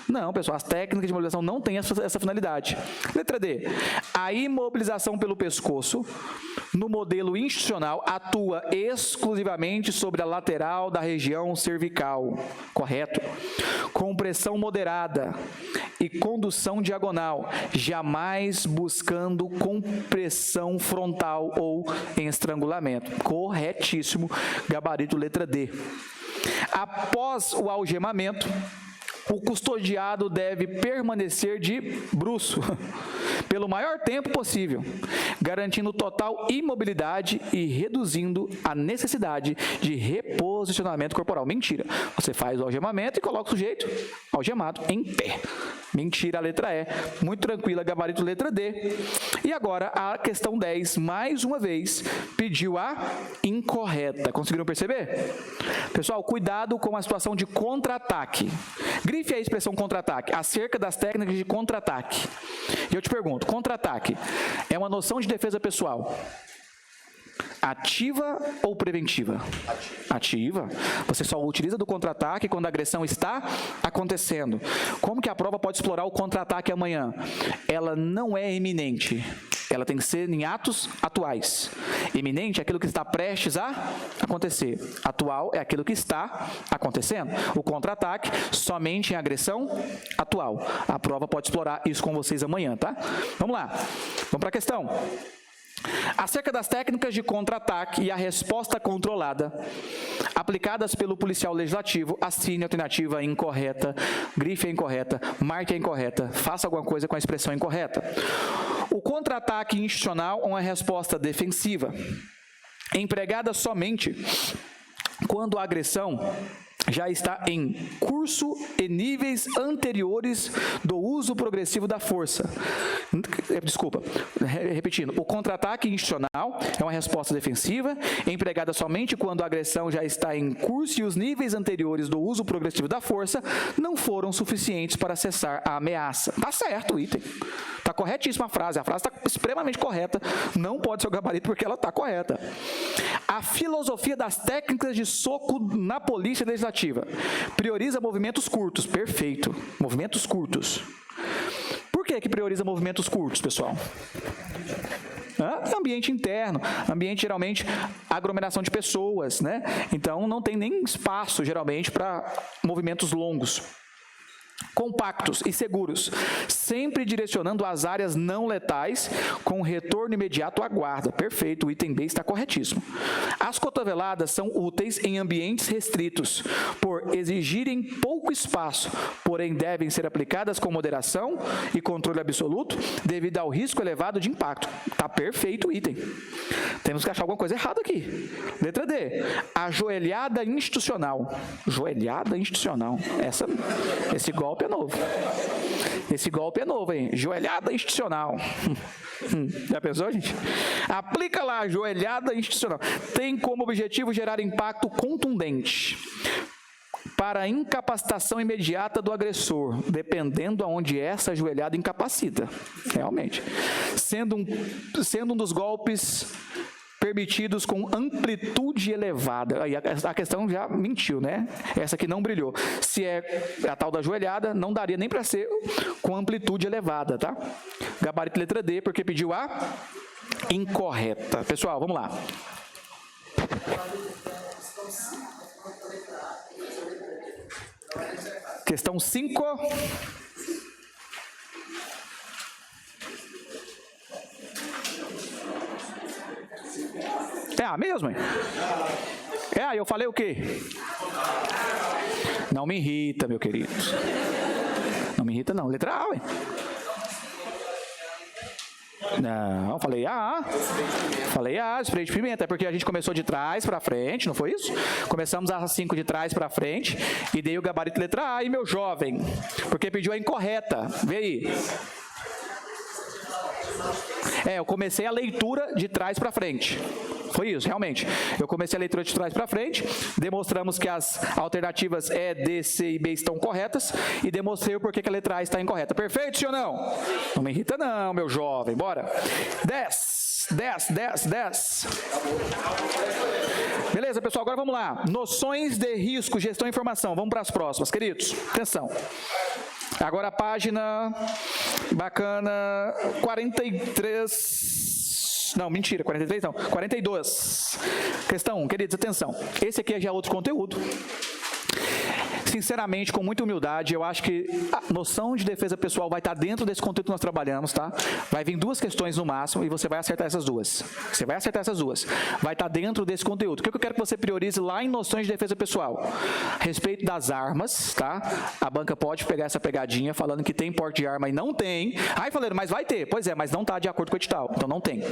Não, pessoal, as técnicas de imobilização não têm essa finalidade. Letra D. A imobilização pelo pescoço, no modelo institucional, atua exclusivamente sobre a lateral da região cervical. Correto. Com pressão moderada e condução diagonal, jamais buscando compressão frontal ou em estrangulamento. Corretíssimo. Gabarito letra D. Após o algemamento, o custodiado deve permanecer de bruço pelo maior tempo possível, garantindo total imobilidade e reduzindo a necessidade de reposicionamento corporal. Mentira. Você faz o algemamento e coloca o sujeito algemado em pé. Mentira, a letra E. Muito tranquila, gabarito letra D. E agora a questão 10, mais uma vez, pediu a incorreta. Conseguiram perceber? Pessoal, cuidado com a situação de contra-ataque. Grife a expressão contra-ataque, acerca das técnicas de contra-ataque. E eu te pergunto, contra-ataque é uma noção de defesa pessoal ativa ou preventiva? Ativa. Você só utiliza do contra-ataque quando a agressão está acontecendo. Como que a prova pode explorar o contra-ataque amanhã? Ela não é iminente. Ela tem que ser em atos atuais. Iminente é aquilo que está prestes a acontecer. Atual é aquilo que está acontecendo. O contra-ataque somente em agressão atual. A prova pode explorar isso com vocês amanhã, tá? Vamos lá. Vamos para a questão. Acerca das técnicas de contra-ataque e a resposta controlada aplicadas pelo policial legislativo, assine a alternativa incorreta, grife a incorreta, marque a incorreta, faça alguma coisa com a expressão incorreta. O contra-ataque institucional é uma resposta defensiva, empregada somente quando a agressão já está em curso e níveis anteriores do uso progressivo da força. Desculpa, repetindo. O contra-ataque institucional é uma resposta defensiva, empregada somente quando a agressão já está em curso e os níveis anteriores do uso progressivo da força não foram suficientes para cessar a ameaça. Tá certo o item. Tá corretíssima a frase está extremamente correta. Não pode ser o gabarito porque ela está correta. A filosofia das técnicas de soco na polícia legislativa prioriza movimentos curtos. Perfeito. Movimentos curtos. Por que prioriza movimentos curtos, pessoal? Ambiente interno, ambiente geralmente aglomeração de pessoas, né? Então não tem nem espaço geralmente para movimentos longos. Compactos e seguros, sempre direcionando às áreas não letais, com retorno imediato à guarda. Perfeito, o item B está corretíssimo. As cotoveladas são úteis em ambientes restritos, por exigirem pouco espaço, porém devem ser aplicadas com moderação e controle absoluto, devido ao risco elevado de impacto. Está perfeito o item. Temos que achar alguma coisa errada aqui. Letra D. A joelhada institucional. Joelhada institucional. Esse golpe é novo. Esse golpe é novo, hein? Joelhada institucional. Já pensou, gente? Aplica lá a joelhada institucional. Tem como objetivo gerar impacto contundente para a incapacitação imediata do agressor, dependendo aonde essa joelhada incapacita. Realmente. Sendo um dos golpes permitidos com amplitude elevada. Aí a questão já mentiu, né? Essa aqui não brilhou. Se é a tal da joelhada, não daria nem para ser com amplitude elevada, tá? Gabarito letra D, porque pediu a incorreta. Pessoal, vamos lá. Questão 5. É a mesma? Eu falei o quê? Não me irrita, meu querido. Não me irrita, não. Letra A, ué. Não, falei A. Falei A, spray de pimenta. É porque a gente começou de trás para frente, não foi isso? Começamos a 5 de trás para frente e dei o gabarito letra A. E meu jovem, porque pediu a incorreta. Vê aí. Eu comecei a leitura de trás para frente. Foi isso, realmente. Eu comecei a leitura de trás para frente, demonstramos que as alternativas E, D, C e B estão corretas e demonstrei o porquê que a letra A está incorreta. Perfeito, sim ou não? Não me irrita não, meu jovem. Bora. 10. Beleza, pessoal, agora vamos lá. Noções de risco, gestão e informação. Vamos para as próximas, queridos. Atenção. Agora a página bacana 43. Não, mentira, 43 não. 42. Questão 1, queridos, atenção. Esse aqui é já outro conteúdo. Sinceramente, com muita humildade, eu acho que a noção de defesa pessoal vai estar dentro desse conteúdo que nós trabalhamos, tá? Vai vir 2 questões no máximo e você vai acertar essas 2. Você vai acertar essas 2. Vai estar dentro desse conteúdo. O que eu quero que você priorize lá em noções de defesa pessoal? Respeito das armas, tá? A banca pode pegar essa pegadinha falando que tem porte de arma e não tem. Aí falando, mas vai ter. Pois é, mas não está de acordo com o edital. Então não tem.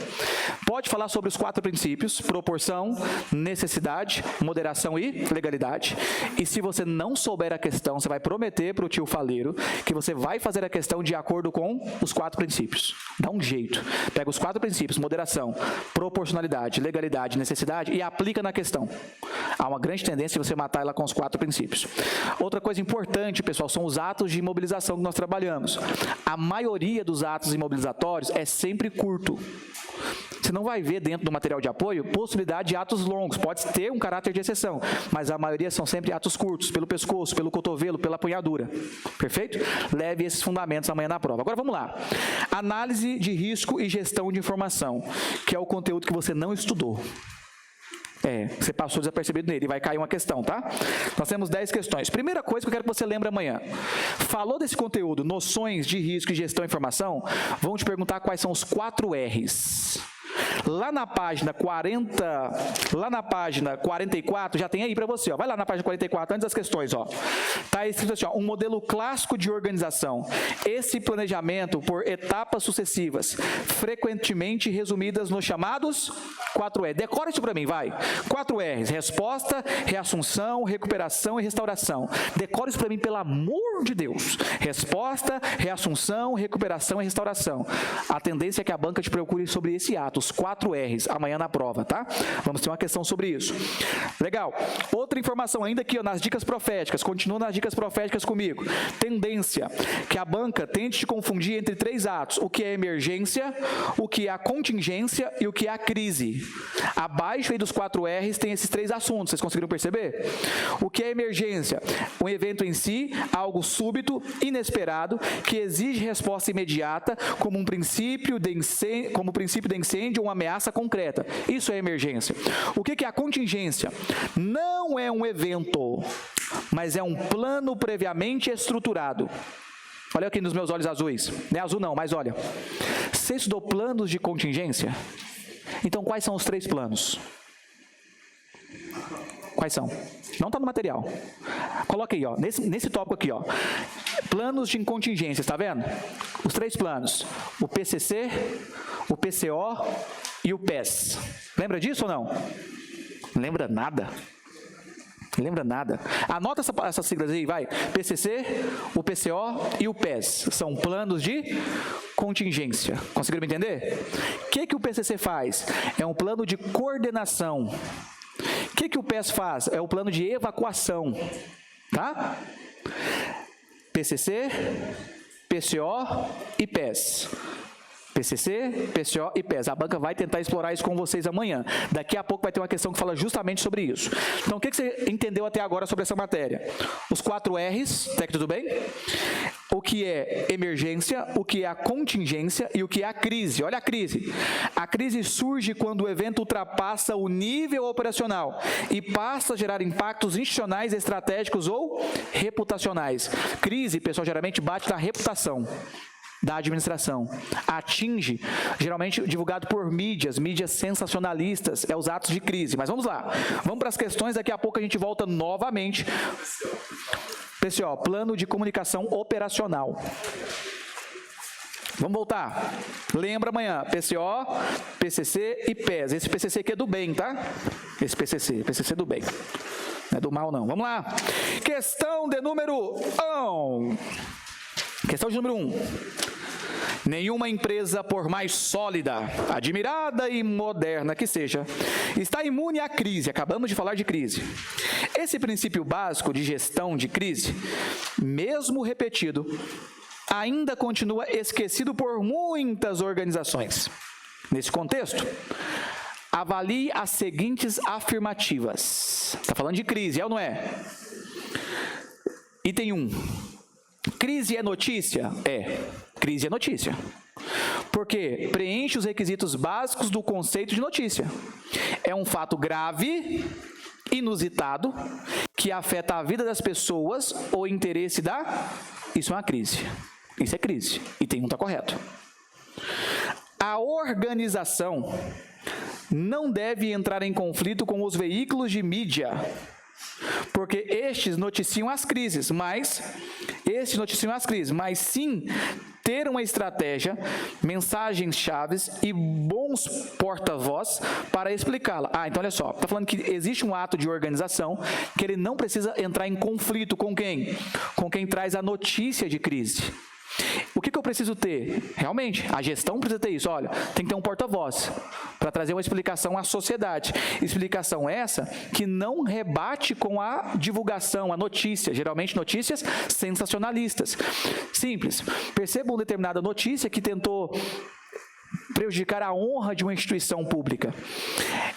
Pode falar sobre os 4 princípios: proporção, necessidade, moderação e legalidade. E se você não souber a questão, você vai prometer para o tio faleiro que você vai fazer a questão de acordo com os 4 princípios. Dá um jeito. Pega os 4 princípios: moderação, proporcionalidade, legalidade, necessidade, e aplica na questão. Há uma grande tendência de você matar ela com os 4 princípios. Outra coisa importante, pessoal, são os atos de imobilização que nós trabalhamos. A maioria dos atos imobilizatórios é sempre curto. Você não vai ver dentro do material de apoio possibilidade de atos longos, pode ter um caráter de exceção, mas a maioria são sempre atos curtos, pelo pescoço, pelo cotovelo, pela apunhadura. Perfeito? Leve esses fundamentos amanhã na prova. Agora vamos lá. Análise de risco e gestão de informação, que é o conteúdo que você não estudou. Você passou desapercebido nele, vai cair uma questão, tá? Nós temos 10 questões. Primeira coisa que eu quero que você lembre amanhã. Falou desse conteúdo, noções de risco e gestão de informação, vão te perguntar quais são os 4 R's. Lá na página 44, já tem aí para você, ó. Vai lá na página 44, antes das questões, ó. Tá escrito assim, ó, um modelo clássico de organização. Esse planejamento por etapas sucessivas, frequentemente resumidas nos chamados 4R. Decora isso para mim, vai. 4 R's: resposta, reassunção, recuperação e restauração. Decora isso para mim, pelo amor de Deus. Resposta, reassunção, recuperação e restauração. A tendência é que a banca te procure sobre esse ato, os 4 R's, amanhã na prova, tá? Vamos ter uma questão sobre isso. Legal. Outra informação ainda aqui, ó, nas dicas proféticas. Continua nas dicas proféticas comigo. Tendência, que a banca tente te confundir entre 3 atos: o que é emergência, o que é a contingência e o que é a crise. Abaixo aí dos 4 R's tem esses 3 assuntos, vocês conseguiram perceber? O que é emergência? Um evento em si, algo súbito, inesperado, que exige resposta imediata, como um princípio de incêndio ou uma ameaça concreta. Isso é emergência. O que é a contingência? Não é um evento, mas é um plano previamente estruturado. Olha aqui nos meus olhos azuis. Não é azul não, mas olha. Você estudou planos de contingência? Então, quais são os 3 planos? Quais são? Não está no material. Coloca aí, ó, nesse tópico aqui, ó. Planos de contingência, está vendo? Os 3 planos. O PCC, o PCO e o PES. Lembra disso ou não? Não lembra nada. Não lembra nada. Anota essas siglas aí, vai. PCC, o PCO e o PES. São planos de contingência. Conseguiram me entender? O que o PCC faz? É um plano de coordenação. O que o PES faz? É o plano de evacuação. Tá? PCC, PCO e PES. PCC, PCO e PES. A banca vai tentar explorar isso com vocês amanhã. Daqui a pouco vai ter uma questão que fala justamente sobre isso. Então, o que você entendeu até agora sobre essa matéria? Os 4 R's, até que tudo bem? O que é emergência, o que é a contingência e o que é a crise. Olha a crise. A crise surge quando o evento ultrapassa o nível operacional e passa a gerar impactos institucionais, estratégicos ou reputacionais. Crise, pessoal, geralmente bate na reputação da administração. Atinge, geralmente divulgado por mídias sensacionalistas, os atos de crise. Mas vamos lá, vamos para as questões, daqui a pouco a gente volta novamente. PCO, plano de comunicação operacional. Vamos voltar. Lembra amanhã, PCO, PCC e PES. Esse PCC aqui é do bem, tá? Esse PCC do bem. Não é do mal, não. Vamos lá. Questão de número 1. Questão de número 1. Nenhuma empresa, por mais sólida, admirada e moderna que seja, está imune à crise. Acabamos de falar de crise. Esse princípio básico de gestão de crise, mesmo repetido, ainda continua esquecido por muitas organizações. Nesse contexto, avalie as seguintes afirmativas. Está falando de crise, é ou não é? Item 1. Crise é notícia? É. Crise é notícia. Porque preenche os requisitos básicos do conceito de notícia. É um fato grave, inusitado, que afeta a vida das pessoas ou interesse da... Isso é uma crise. Isso é crise. Item 1 está correto. A organização não deve entrar em conflito com os veículos de mídia, porque estes noticiam as crises, mas sim ter uma estratégia, mensagens chaves e bons porta-voz para explicá-la. Então olha só, está falando que existe um ato de organização que ele não precisa entrar em conflito com quem? Com quem traz a notícia de crise. O que eu preciso ter? Realmente, a gestão precisa ter isso. Olha, tem que ter um porta-voz para trazer uma explicação à sociedade. Explicação essa que não rebate com a divulgação, a notícia, geralmente notícias sensacionalistas. Simples. Percebam determinada notícia que tentou prejudicar a honra de uma instituição pública.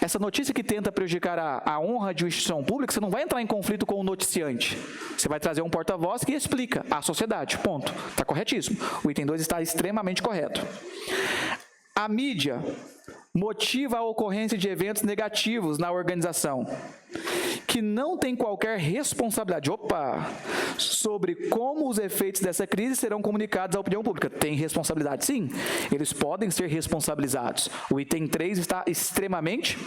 Essa notícia que tenta prejudicar a honra de uma instituição pública, você não vai entrar em conflito com o noticiante. Você vai trazer um porta-voz que explica à sociedade. Ponto. Está corretíssimo. O item 2 está extremamente correto. A mídia motiva a ocorrência de eventos negativos na organização, que não tem qualquer responsabilidade sobre como os efeitos dessa crise serão comunicados à opinião pública. Tem responsabilidade, sim. Eles podem ser responsabilizados. O item 3 está extremamente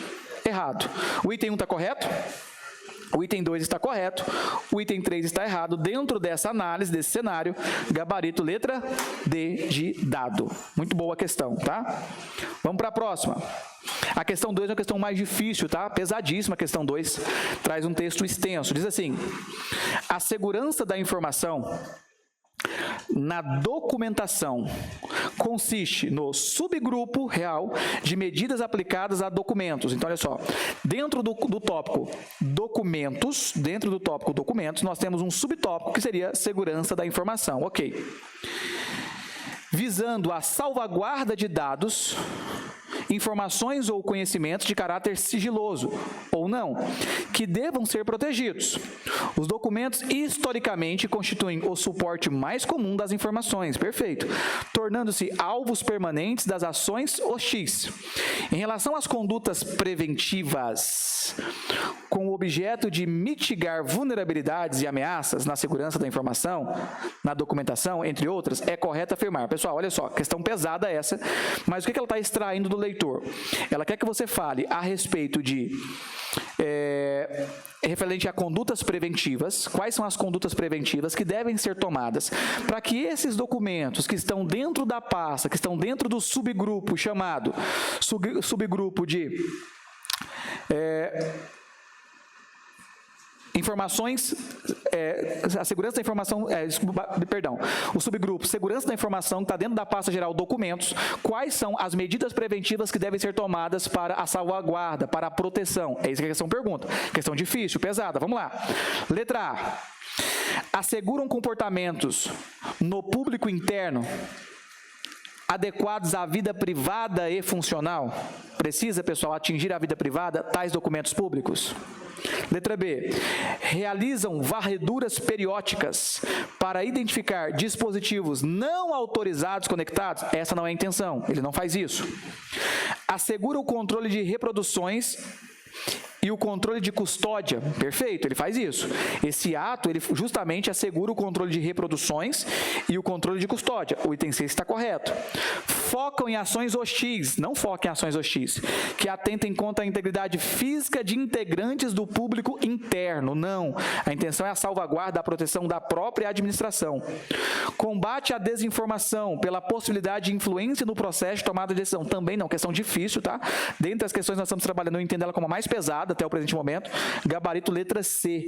errado. O item 1 está correto? O item 2 está correto, o item 3 está errado. Dentro dessa análise, desse cenário, gabarito letra D de dado. Muito boa a questão, tá? Vamos para a próxima. A questão 2 é uma questão mais difícil, tá? Pesadíssima a questão 2, traz um texto extenso. Diz assim: a segurança da informação na documentação consiste no subgrupo real de medidas aplicadas a documentos. Então, olha só, dentro do tópico documentos, nós temos um subtópico que seria segurança da informação. Ok. Visando a salvaguarda de dados, informações ou conhecimentos de caráter sigiloso, ou não, que devam ser protegidos. Os documentos, historicamente, constituem o suporte mais comum das informações, perfeito, tornando-se alvos permanentes das ações hostis. Em relação às condutas preventivas, com o objeto de mitigar vulnerabilidades e ameaças na segurança da informação, na documentação, entre outras, é correto afirmar. Pessoal, olha só, questão pesada essa, mas o que ela está extraindo do leitor? Ela quer que você fale a respeito de referente a condutas preventivas, quais são as condutas preventivas que devem ser tomadas para que esses documentos que estão dentro da pasta, que estão dentro do subgrupo chamado subgrupo de informações, a segurança da informação, o subgrupo segurança da informação que está dentro da pasta geral documentos, quais são as medidas preventivas que devem ser tomadas para a salvaguarda, para a proteção? É isso que a questão pergunta. Questão difícil, pesada, vamos lá. Letra A. Asseguram comportamentos no público interno adequados à vida privada e funcional? Precisa, pessoal, atingir a vida privada tais documentos públicos? Letra B. Realizam varreduras periódicas para identificar dispositivos não autorizados conectados? Essa não é a intenção, ele não faz isso. Assegura o controle de reproduções e o controle de custódia, perfeito, ele faz isso. Esse ato, ele justamente assegura o controle de reproduções e o controle de custódia. O item 6 está correto. Focam em ações hostis, não focam em ações hostis, que atentem contra a integridade física de integrantes do público interno, não. A intenção é a salvaguarda, a proteção da própria administração. Combate à desinformação pela possibilidade de influência no processo de tomada de decisão, também não, questão difícil, tá? Dentre as questões que nós estamos trabalhando, eu entendo ela como a mais pesada até o presente momento, gabarito letra C,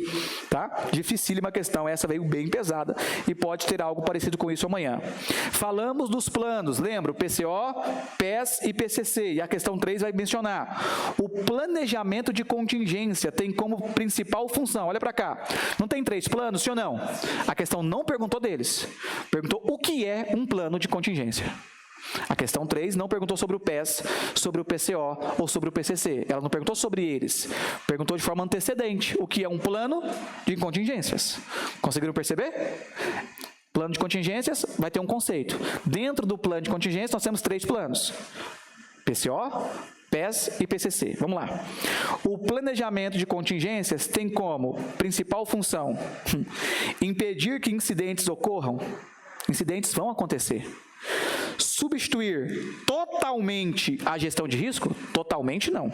tá? Dificílima questão, essa veio bem pesada e pode ter algo parecido com isso amanhã. Falamos dos planos, lembra? PCO, PES e PCC, e a questão 3 vai mencionar. O planejamento de contingência tem como principal função, olha para cá, não tem 3 planos, sim ou não? A questão não perguntou deles, perguntou o que é um plano de contingência. A questão 3 não perguntou sobre o PES, sobre o PCO ou sobre o PCC. Ela não perguntou sobre eles. Perguntou de forma antecedente o que é um plano de contingências. Conseguiram perceber? Plano de contingências vai ter um conceito. Dentro do plano de contingências nós temos 3 planos. PCO, PES e PCC. Vamos lá. O planejamento de contingências tem como principal função impedir que incidentes ocorram. Incidentes vão acontecer. Substituir totalmente a gestão de risco? Totalmente não.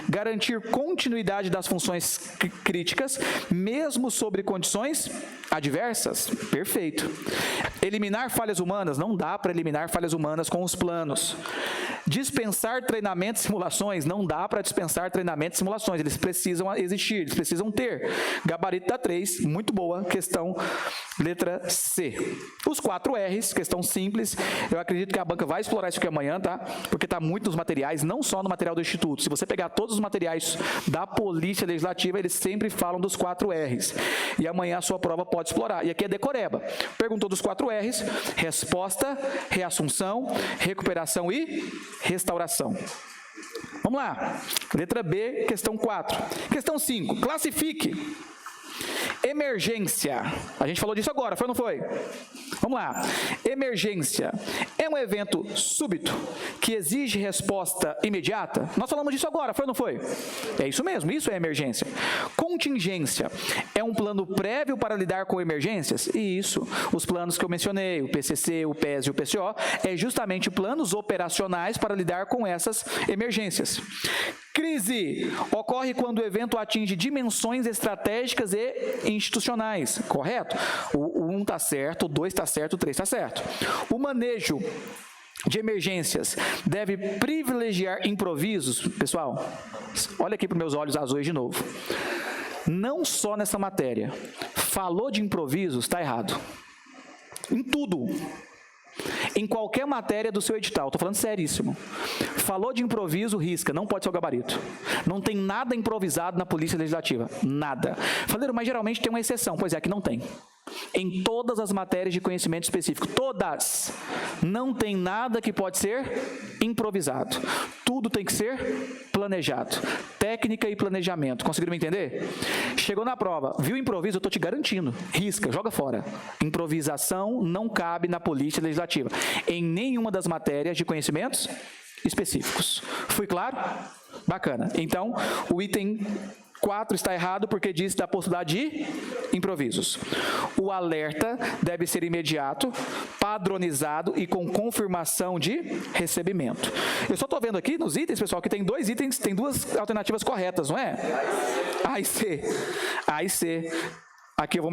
Garantir continuidade das funções críticas, mesmo sobre condições adversas? Perfeito. Eliminar falhas humanas? Não dá para eliminar falhas humanas com os planos. Dispensar treinamentos e simulações? Não dá para dispensar treinamentos e simulações. Eles precisam existir, eles precisam ter. Gabarito da 3, muito boa, questão letra C. Os 4 R's, questão simples, eu acredito que a banca vai explorar isso aqui amanhã, tá? Porque está muito nos materiais, não só no material do Instituto. Se você pegar todos os materiais da Polícia Legislativa, eles sempre falam dos 4 R's. E amanhã a sua prova pode explorar. E aqui é decoreba. Perguntou dos 4 R's, resposta, reassunção, recuperação e restauração. Vamos lá. Letra B, questão 4. Questão 5, classifique. Emergência. A gente falou disso agora, foi ou não foi? Vamos lá. Emergência é um evento súbito que exige resposta imediata? Nós falamos disso agora, foi ou não foi? É isso mesmo, isso é emergência. Contingência é um plano prévio para lidar com emergências? E isso, os planos que eu mencionei, o PCC, o PES e o PCO, é justamente planos operacionais para lidar com essas emergências. Crise ocorre quando o evento atinge dimensões estratégicas e institucionais, correto? O 1 está certo, o 2 está certo, o 3 está certo. O manejo de emergências deve privilegiar improvisos. Pessoal, olha aqui para os meus olhos azuis de novo. Não só nessa matéria. Falou de improvisos, está errado. Em tudo. Em qualquer matéria do seu edital, estou falando seríssimo. Falou de improviso, risca, não pode ser o gabarito. Não tem nada improvisado na Polícia Legislativa, nada. Faleiro, mas geralmente tem uma exceção, pois é, aqui não tem. Em todas as matérias de conhecimento específico, todas, não tem nada que pode ser improvisado. Tudo tem que ser planejado. Técnica e planejamento. Conseguiram me entender? Chegou na prova, viu improviso, eu estou te garantindo. Risca, joga fora. Improvisação não cabe na Polícia Legislativa. Em nenhuma das matérias de conhecimentos específicos. Fui claro? Bacana. Então, o item 4 está errado porque diz da possibilidade de improvisos. O alerta deve ser imediato, padronizado e com confirmação de recebimento. Eu só estou vendo aqui nos itens, pessoal, que tem 2 itens, tem 2 alternativas corretas, não é? A e C. A e C. Aqui eu vou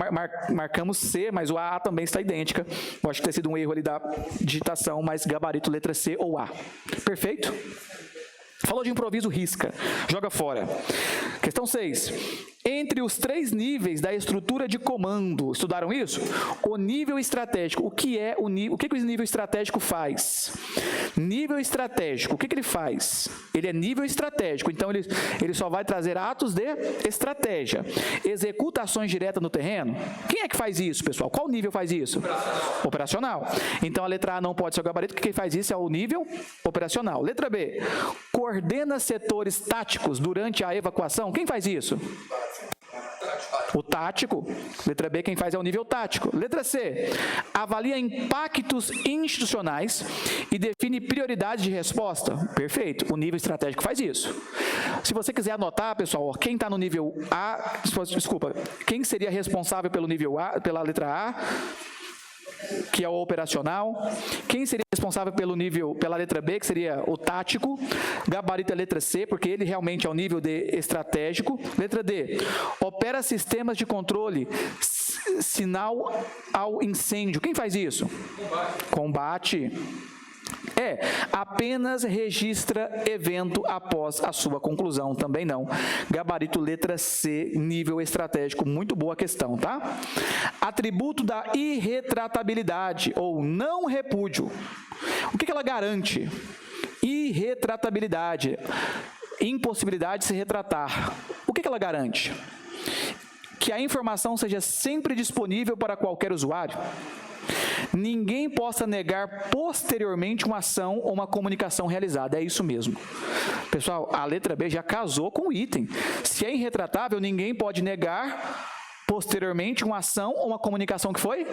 marcamos C, mas o A também está idêntica. Pode ter sido um erro ali da digitação, mas gabarito letra C ou A. Perfeito? Falou de improviso, risca, joga fora. Questão 6. Entre os 3 níveis da estrutura de comando, estudaram isso? O nível estratégico, o que é o nível? O que o nível estratégico faz? Nível estratégico, o que ele faz? Ele é nível estratégico, então ele só vai trazer atos de estratégia. Executa ações diretas no terreno? Quem é que faz isso, pessoal? Qual nível faz isso? Operacional. Então a letra A não pode ser o gabarito, porque quem faz isso é o nível operacional. Letra B. Coordena setores táticos durante a evacuação? Quem faz isso? O tático. Letra B, quem faz é o nível tático. Letra C, avalia impactos institucionais e define prioridades de resposta. Perfeito. O nível estratégico faz isso. Se você quiser anotar, pessoal, quem está no nível A, desculpa, quem seria responsável pelo nível A, pela letra A, que é o operacional. Quem seria responsável pela letra B, que seria o tático. Gabarito é letra C, porque ele realmente é o nível D estratégico. Letra D, opera sistemas de controle, sinal ao incêndio. Quem faz isso? Combate. Apenas registra evento após a sua conclusão, também não. Gabarito letra C, nível estratégico, muito boa questão, tá? Atributo da irretratabilidade ou não repúdio. O que ela garante? Irretratabilidade, impossibilidade de se retratar. O que ela garante? Que a informação seja sempre disponível para qualquer usuário. Ninguém possa negar posteriormente uma ação ou uma comunicação realizada. É isso mesmo. Pessoal, a letra B já casou com o item. Se é irretratável, ninguém pode negar posteriormente uma ação ou uma comunicação que foi.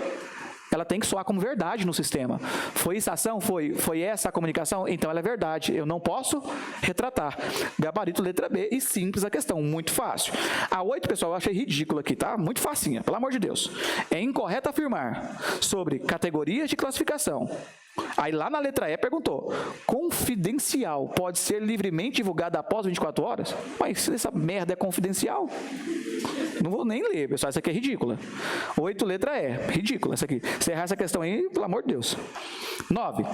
Ela tem que soar como verdade no sistema. Foi essa ação? Foi essa a comunicação? Então ela é verdade. Eu não posso retratar. Gabarito letra B e simples a questão. Muito fácil. A 8, pessoal, eu achei ridículo aqui, tá? Muito facinha, pelo amor de Deus. É incorreto afirmar sobre categorias de classificação. Aí lá na letra E perguntou, confidencial pode ser livremente divulgada após 24 horas? Mas essa merda é confidencial? Não vou nem ler, pessoal, essa aqui é ridícula. 8, letra E, ridícula essa aqui. Se errar essa questão aí, pelo amor de Deus. 9.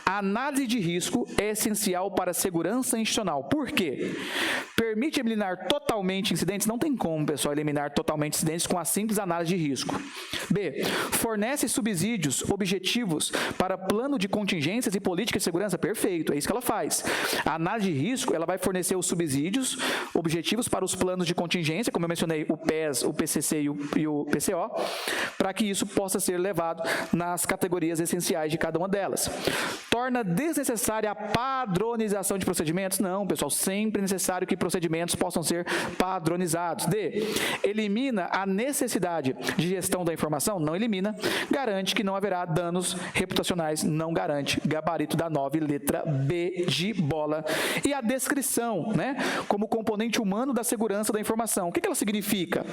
A análise de risco é essencial para a segurança institucional. Por quê? Permite eliminar totalmente incidentes? Não tem como, pessoal, eliminar totalmente incidentes com a simples análise de risco. B. Fornece subsídios objetivos para plano de contingências e política de segurança? Perfeito, é isso que ela faz. A análise de risco, ela vai fornecer os subsídios objetivos para os planos de contingência, como eu mencionei, o PES, o PCC e o PCO, para que isso possa ser levado nas categorias essenciais de cada uma delas. Torna desnecessária a padronização de procedimentos? Não, pessoal, sempre é necessário que procedimentos possam ser padronizados. D. Elimina a necessidade de gestão da informação? Não elimina. Garante que não haverá danos reputacionais? Não garante. Gabarito da 9, letra B de bola. E a descrição, né, como componente humano da segurança da informação. O que ela significa?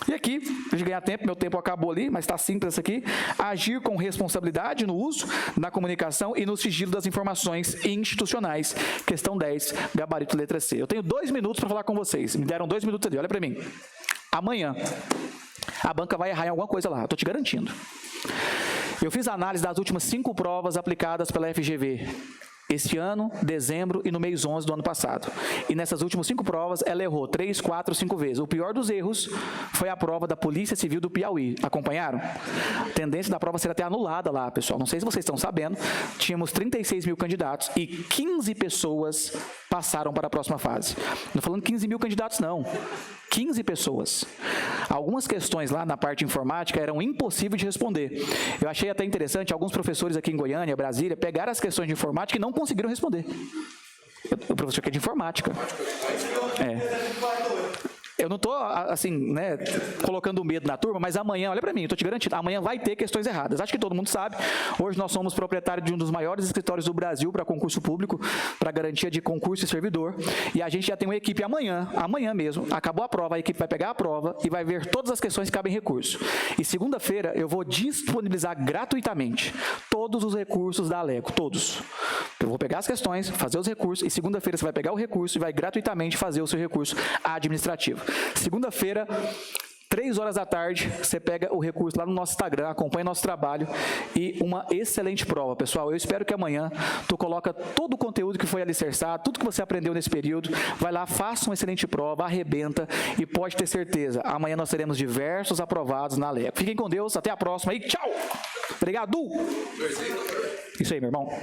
E aqui, para ganhar tempo, meu tempo acabou ali, mas está simples aqui. Agir com responsabilidade no uso, na comunicação e no sigilo das informações institucionais. Questão 10, gabarito letra C. Eu tenho 2 minutos para falar com vocês. Me deram 2 minutos ali, olha para mim. Amanhã, a banca vai errar em alguma coisa lá, estou te garantindo. Eu fiz a análise das últimas 5 provas aplicadas pela FGV. Este ano, dezembro e no mês 11 do ano passado. E nessas últimas 5 provas, ela errou 3, 4, 5 vezes. O pior dos erros foi a prova da Polícia Civil do Piauí. Acompanharam? A tendência da prova ser até anulada lá, pessoal. Não sei se vocês estão sabendo. Tínhamos 36 mil candidatos e 15 pessoas passaram para a próxima fase. Não estou falando 15 mil candidatos, não. 15 pessoas. Algumas questões lá na parte informática eram impossíveis de responder. Eu achei até interessante, alguns professores aqui em Goiânia, Brasília, pegaram as questões de informática e não conseguiram responder. O professor que é de informática. Eu não estou, assim, né, colocando medo na turma, mas amanhã, olha para mim, eu estou te garantindo, amanhã vai ter questões erradas. Acho que todo mundo sabe. Hoje nós somos proprietários de um dos maiores escritórios do Brasil para concurso público, para garantia de concurso e servidor. E a gente já tem uma equipe amanhã mesmo, acabou a prova, a equipe vai pegar a prova e vai ver todas as questões que cabem em recurso. E segunda-feira eu vou disponibilizar gratuitamente todos os recursos da Alego, todos. Eu vou pegar as questões, fazer os recursos, e segunda-feira você vai pegar o recurso e vai gratuitamente fazer o seu recurso administrativo. Segunda-feira, 3 horas da tarde, você pega o recurso lá no nosso Instagram, acompanha nosso trabalho e uma excelente prova, pessoal. Eu espero que amanhã tu coloca todo o conteúdo que foi alicerçado, tudo que você aprendeu nesse período, vai lá, faça uma excelente prova, arrebenta e pode ter certeza, amanhã nós teremos diversos aprovados na Alego. Fiquem com Deus, até a próxima e tchau! Obrigado! Isso aí, meu irmão.